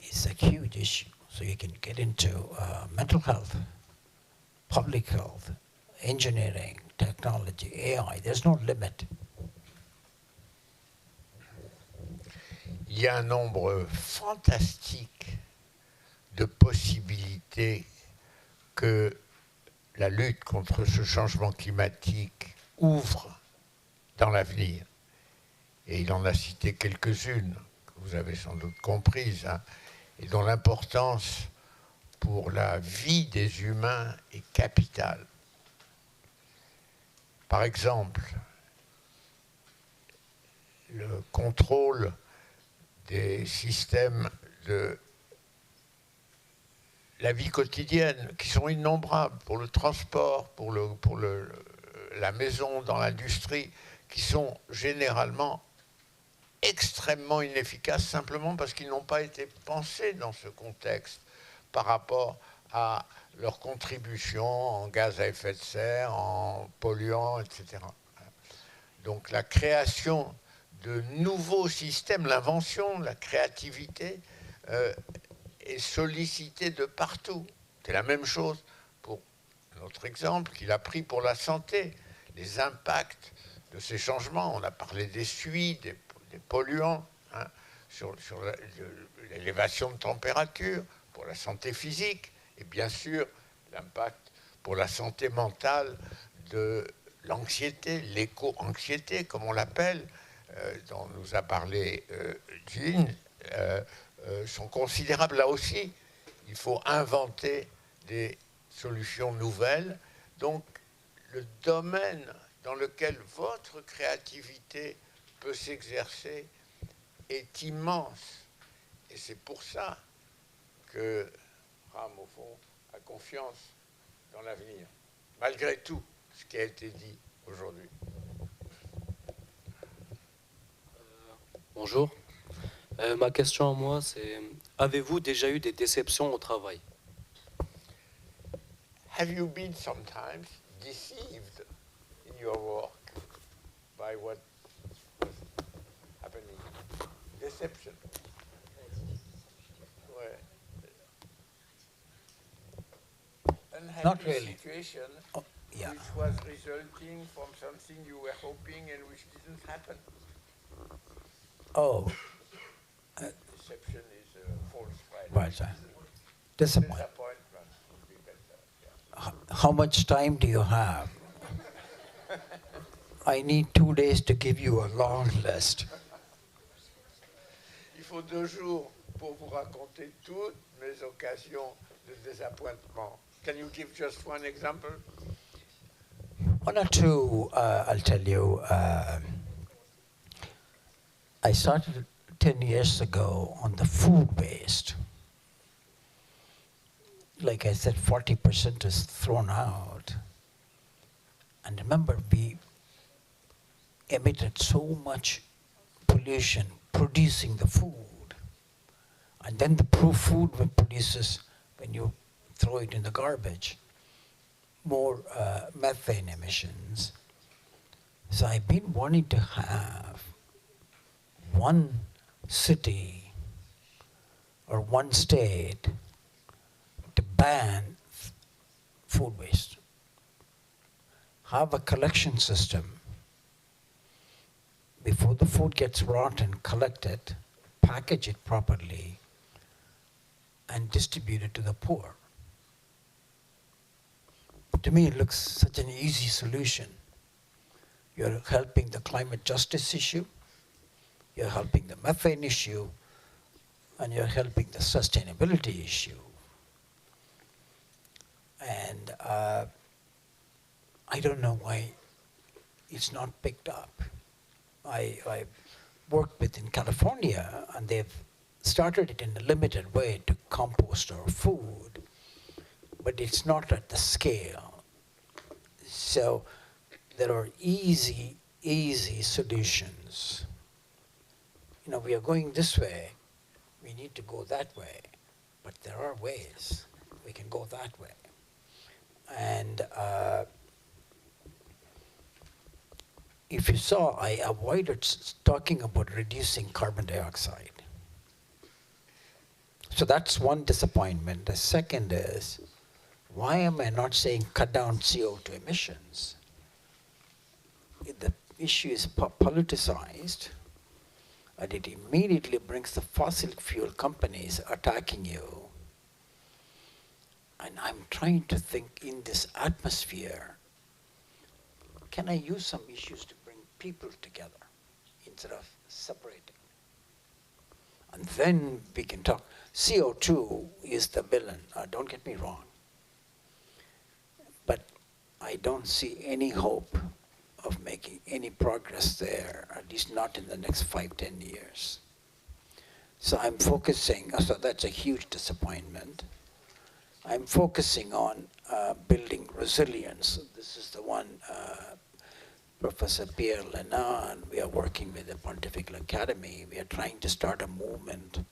is a huge issue. So you can get into mental health, public health, engineering, technology, AI. There's no limit. Il y a un nombre fantastique de possibilités que la lutte contre ce changement climatique ouvre dans l'avenir. Et il en a cité quelques-unes, que vous avez sans doute comprises, hein, et dont l'importance pour la vie des humains est capitale. Par exemple, le contrôle des systèmes de la vie quotidienne, qui sont innombrables pour le transport, pour la maison, dans l'industrie, qui sont généralement extrêmement inefficaces simplement parce qu'ils n'ont pas été pensés dans ce contexte par rapport à leur contribution en gaz à effet de serre, en polluants, etc. Donc la création de nouveaux systèmes, l'invention, la créativité est sollicitée de partout. C'est la même chose pour notre exemple qu'il a pris pour la santé. Les impacts de ces changements, on a parlé des suies, des polluants, hein, sur l'élévation de température, pour la santé physique, et bien sûr l'impact pour la santé mentale de l'anxiété, l'éco-anxiété, comme on l'appelle, dont nous a parlé Jean, sont considérables là aussi. Il faut inventer des solutions nouvelles. Donc, le domaine dans lequel votre créativité peut s'exercer est immense. Et c'est pour ça que Ram, au fond, a confiance dans l'avenir, malgré tout ce qui a été dit aujourd'hui. Bonjour. Ma question à moi, c'est avez-vous déjà eu des déceptions au travail? Have you been sometimes deceived in your work by what was happening? Deception. Ouais. Not Unhappy really. situation Yeah. which was resulting from something you were hoping and which didn't happen. Oh. Deception is a false friend. Right. Disappointment. Disappointment would be better. Yeah. How much time do you have? I need 2 days to give you a long list. Il faut 2 jours pour vous raconter toutes mes occasions de désappointement. Can you give just one example? One or two, I'll tell you. I started 10 years ago on the food waste. like I said, 40% is thrown out. And remember, we emitted so much pollution producing the food. And then the food produces, when you throw it in the garbage, more methane emissions. So I've been wanting to have one city or one state to ban food waste. Have a collection system. Before the food gets rotten, collect it, package it properly, and distribute it to the poor. To me, it looks such an easy solution. You're helping the climate justice issue, you're helping the methane issue, and you're helping the sustainability issue. And I don't know why it's not picked up. I worked with in California, and they've started it in a limited way to compost our food, but it's not at the scale. So there are easy solutions. You know, we are going this way, we need to go that way, but there are ways we can go that way. And if you saw, I avoided talking about reducing carbon dioxide. So that's one disappointment. The second is, why am I not saying cut down CO2 emissions? The issue is politicized, and it immediately brings the fossil fuel companies attacking you. And I'm trying to think in this atmosphere, can I use some issues to bring people together instead of separating? And then we can talk. CO2 is the villain, don't get me wrong. But I don't see any hope of making any progress there, at least not in the next 5-10 years. So I'm focusing, so that's a huge disappointment. I'm focusing on building resilience. This is the one Professor Pierre Lenan, we are working with the Pontifical Academy. We are trying to start a movement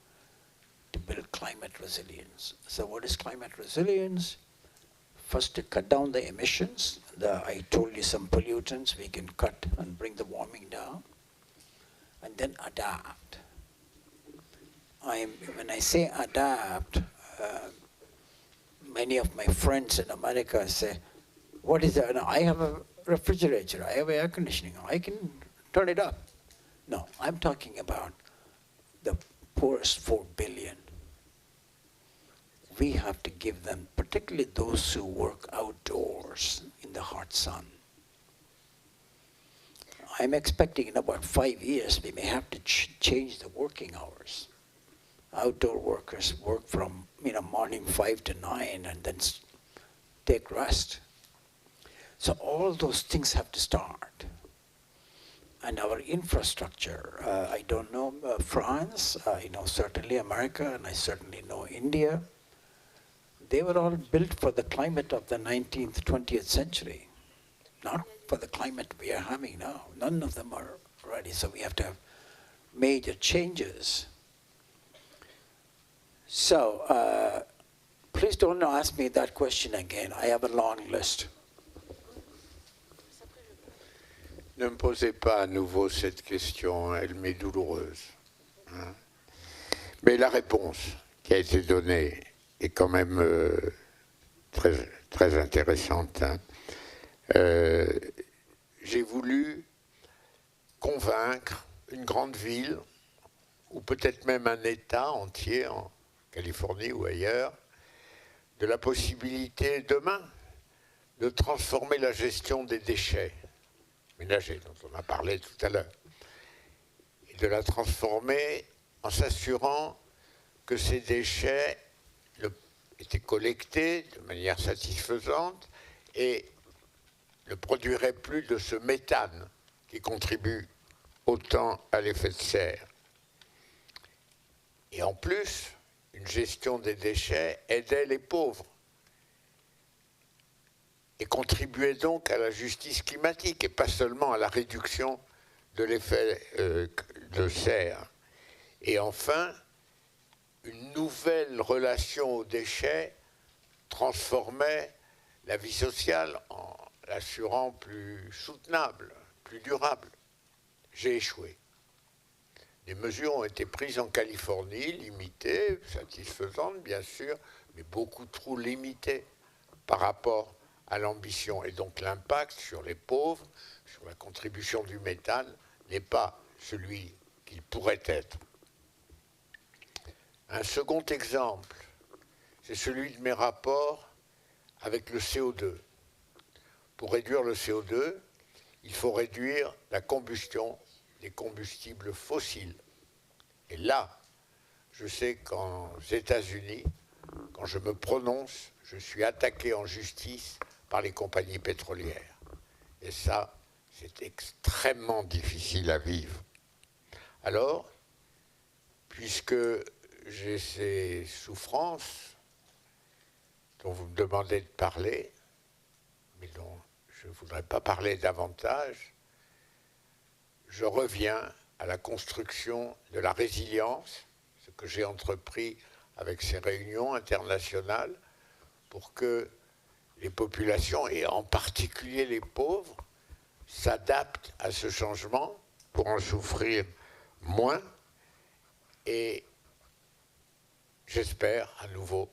to build climate resilience. So what is climate resilience? First, to cut down the emissions. I told you some pollutants we can cut and bring the warming down. And then adapt. When I say adapt, many of my friends in America say, what is that? I have a refrigerator, I have air conditioning, I can turn it up. No, I'm talking about the poorest 4 billion. We have to give them, particularly those who work outdoors in the hot sun. I'm expecting in about 5 years we may have to change the working hours. Outdoor workers work from morning 5 to 9 and then take rest. So all those things have to start. And our infrastructure, I don't know France, I know certainly America, and I certainly know India. They were all built for the climate of the 19th, 20th century, not for the climate we are having now. None of them are ready, so we have to have major changes. So please don't ask me that question again. I have a long list. Ne me posez pas à nouveau cette question, elle m'est douloureuse. Hein. Mais la réponse qui a été donnée est quand même très, très intéressante. Hein. J'ai voulu convaincre une grande ville, ou peut-être même un État entier, en Californie ou ailleurs, de la possibilité demain de transformer la gestion des déchets ménagers, dont on a parlé tout à l'heure, et de la transformer en s'assurant que ces déchets étaient collectés de manière satisfaisante et ne produiraient plus de ce méthane qui contribue autant à l'effet de serre. Et en plus, une gestion des déchets aidait les pauvres, et contribuer donc à la justice climatique et pas seulement à la réduction de l'effet de serre. Et enfin, une nouvelle relation aux déchets transformait la vie sociale en l'assurant plus soutenable, plus durable. J'ai échoué. Des mesures ont été prises en Californie, limitées, satisfaisantes bien sûr, mais beaucoup trop limitées par rapport à l'ambition. Et donc l'impact sur les pauvres, sur la contribution du méthane, n'est pas celui qu'il pourrait être. Un second exemple, c'est celui de mes rapports avec le CO2. Pour réduire le CO2, il faut réduire la combustion des combustibles fossiles. Et là, je sais qu'aux États-Unis, quand je me prononce, je suis attaqué en justice par les compagnies pétrolières. Et ça, c'est extrêmement difficile à vivre. Alors, puisque j'ai ces souffrances dont vous me demandez de parler, mais dont je ne voudrais pas parler davantage, je reviens à la construction de la résilience, ce que j'ai entrepris avec ces réunions internationales, pour que les populations, et en particulier les pauvres, s'adaptent à ce changement pour en souffrir moins. Et j'espère à nouveau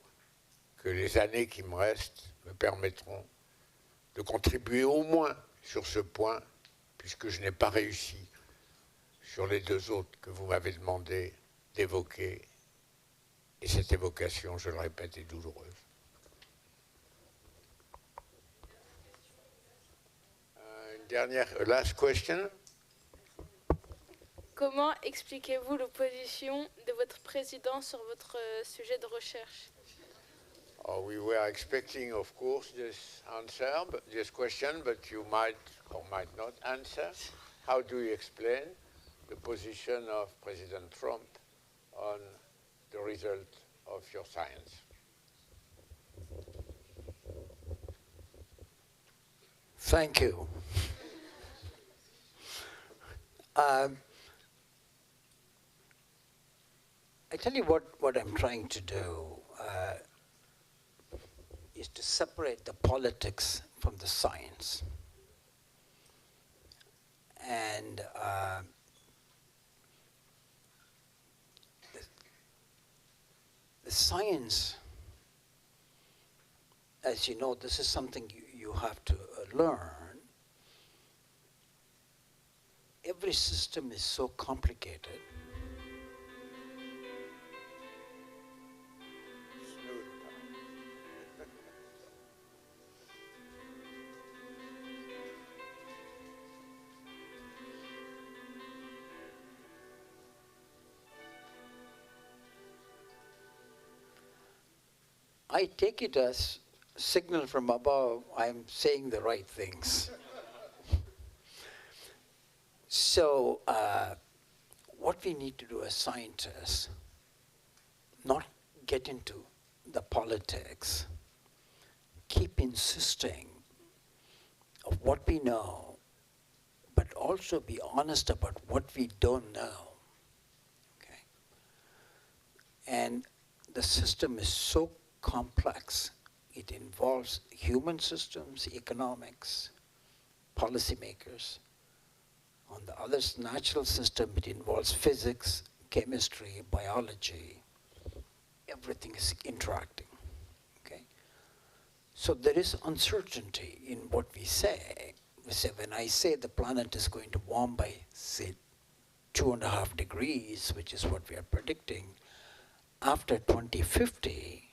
que les années qui me restent me permettront de contribuer au moins sur ce point, puisque je n'ai pas réussi sur les deux autres que vous m'avez demandé d'évoquer. Et cette évocation, je le répète, est douloureuse. Une dernière, last question. Comment expliquez-vous l'opposition de votre président sur votre sujet de recherche? Oh, we were expecting, of course, this answer, this question, but you might or might not answer. How do you explain the position of President Trump on the result of your science? Thank you. I tell you what I'm trying to do is to separate the politics from the science. And the science, as you know, this is something you have to learn. Every system is so complicated. I take it as signal from above, I'm saying the right things. So what we need to do as scientists, not get into the politics, keep insisting of what we know, but also be honest about what we don't know. Okay? And the system is so complex. It involves human systems, economics, policymakers. On the other natural system, it involves physics, chemistry, biology. Everything is interacting. Okay? So there is uncertainty in what we say. We say, when I say the planet is going to warm by, say, 2.5 degrees, which is what we are predicting, after 2050,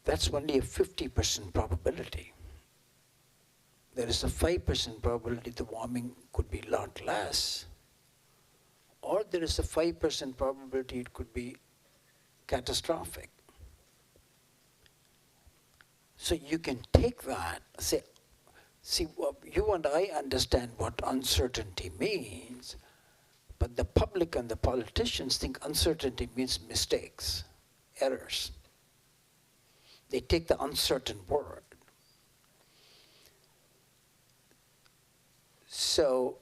that's only a 50% probability. There is a 5% probability the warming could be a lot less. Or there is a 5% probability it could be catastrophic. So you can take that, say, see, you and I understand what uncertainty means, but the public and the politicians think uncertainty means mistakes, errors. They take the uncertain word. So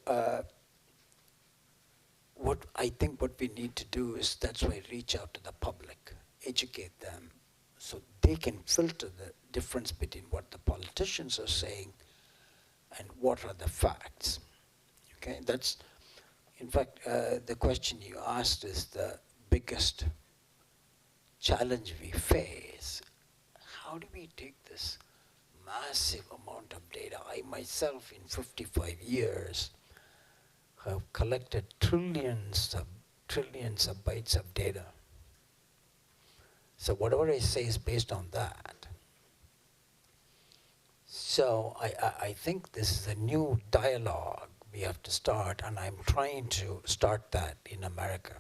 what I think what we need to do is, that's why reach out to the public, educate them, so they can filter the difference between what the politicians are saying and what are the facts. Okay, that's, in fact, the question you asked is the biggest challenge we face. How do we take this massive amount of data? I myself, in 55 years, have collected trillions of bytes of data. So whatever I say is based on that. So I think this is a new dialogue we have to start, and I'm trying to start that in America.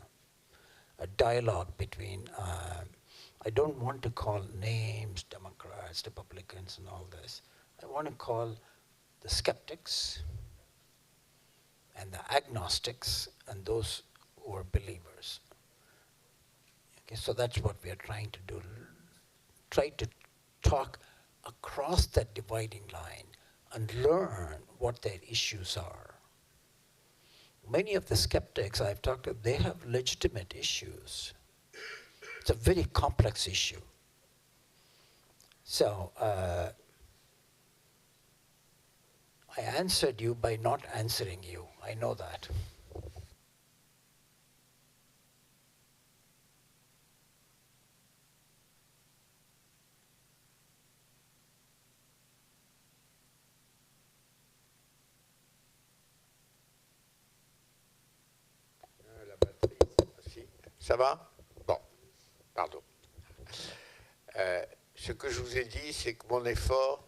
A dialogue between, I don't want to call names, Democrats, Republicans, and all this. I want to call the skeptics and the agnostics and those who are believers. Okay, so that's what we are trying to do. Try to talk across that dividing line and learn what their issues are. Many of the skeptics I've talked to, they have legitimate issues. It's a very complex issue. So I answered you by not answering you. I know that. La batterie, si. Ça va? Bon, pardon. Ce que je vous ai dit, c'est que mon effort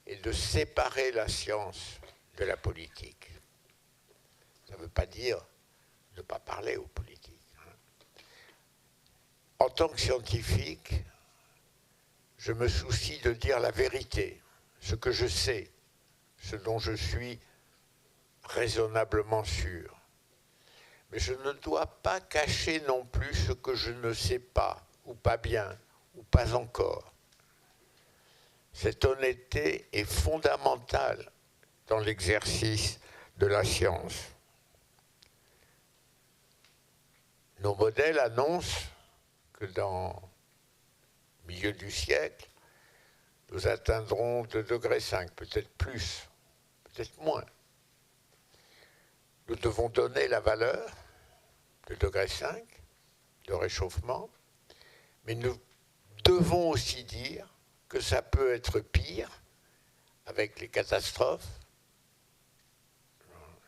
est de séparer la science de la politique. Ça ne veut pas dire ne pas parler aux politiques. En tant que scientifique, je me soucie de dire la vérité, ce que je sais, ce dont je suis raisonnablement sûr. Mais je ne dois pas cacher non plus ce que je ne sais pas, ou pas bien, ou pas encore. Cette honnêteté est fondamentale dans l'exercice de la science. Nos modèles annoncent que dans le milieu du siècle, nous atteindrons 2,5 degrés, peut-être plus, peut-être moins. Nous devons donner la valeur de 2,5 degrés de réchauffement, mais nous devons aussi dire que ça peut être pire avec les catastrophes.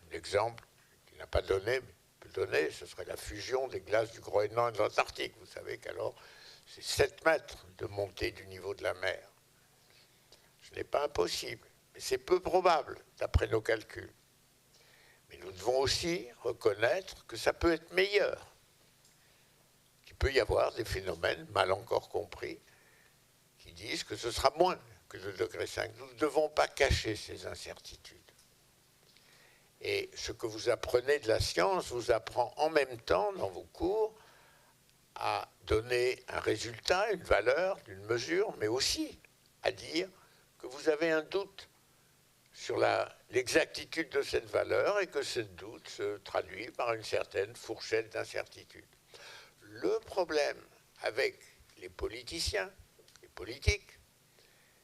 Un exemple qu'il n'a pas donné, mais peut donner, ce serait la fusion des glaces du Groenland et de l'Antarctique. Vous savez qu'alors, c'est 7 mètres de montée du niveau de la mer. Ce n'est pas impossible, mais c'est peu probable, d'après nos calculs. Mais nous devons aussi reconnaître que ça peut être meilleur, qu'il peut y avoir des phénomènes mal encore compris qui disent que ce sera moins que 2,5 degrés. Nous ne devons pas cacher ces incertitudes. Et ce que vous apprenez de la science vous apprend en même temps, dans vos cours, à donner un résultat, une valeur, une mesure, mais aussi à dire que vous avez un doute sur l'exactitude de cette valeur et que ce doute se traduit par une certaine fourchette d'incertitude. Le problème avec les politiciens, les politiques,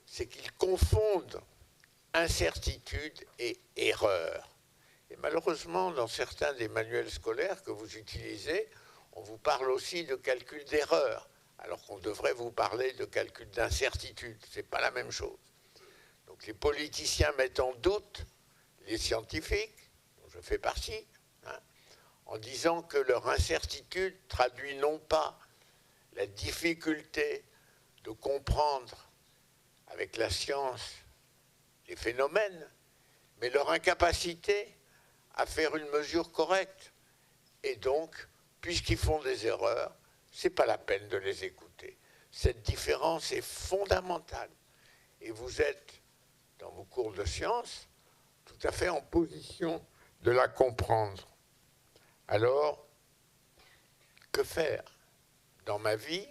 c'est qu'ils confondent incertitude et erreur. Et malheureusement, dans certains des manuels scolaires que vous utilisez, on vous parle aussi de calcul d'erreur, alors qu'on devrait vous parler de calcul d'incertitude. Ce n'est pas la même chose. Donc les politiciens mettent en doute les scientifiques, dont je fais partie, en disant que leur incertitude traduit non pas la difficulté de comprendre avec la science les phénomènes, mais leur incapacité à faire une mesure correcte. Et donc, puisqu'ils font des erreurs, ce n'est pas la peine de les écouter. Cette différence est fondamentale. Et vous êtes, dans vos cours de sciences, tout à fait en position de la comprendre. Alors, que faire? Dans ma vie,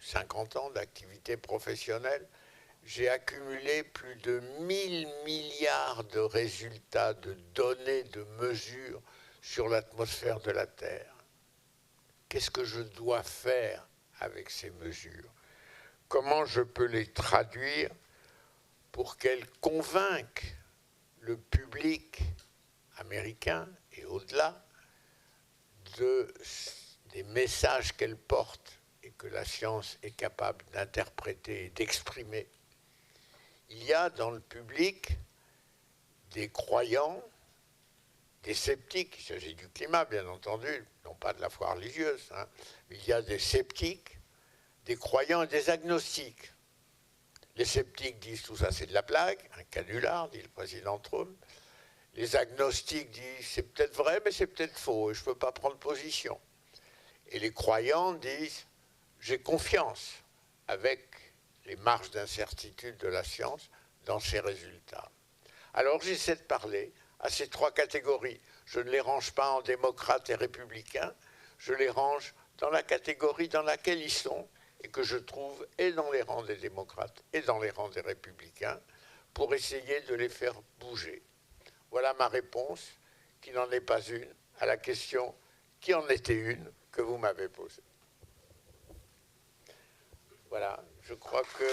50 ans d'activité professionnelle, j'ai accumulé plus de 1000 milliards de résultats, de données, de mesures sur l'atmosphère de la Terre. Qu'est-ce que je dois faire avec ces mesures? Comment je peux les traduire pour qu'elles convainquent le public américain et au-delà des messages qu'elles portent et que la science est capable d'interpréter et d'exprimer? Il y a dans le public des croyants, des sceptiques, il s'agit du climat bien entendu, non pas de la foi religieuse, hein, mais il y a des sceptiques, des croyants et des agnostiques. Les sceptiques disent tout ça c'est de la blague, un canular, dit le président Trump. Les agnostiques disent c'est peut-être vrai mais c'est peut-être faux et je ne peux pas prendre position. Et les croyants disent j'ai confiance avec les marges d'incertitude de la science dans ses résultats. Alors j'essaie de parler à ces trois catégories. Je ne les range pas en démocrates et républicains, je les range dans la catégorie dans laquelle ils sont et que je trouve et dans les rangs des démocrates et dans les rangs des républicains pour essayer de les faire bouger. Voilà ma réponse, qui n'en est pas une, à la question qui en était une que vous m'avez posée. Voilà, je crois que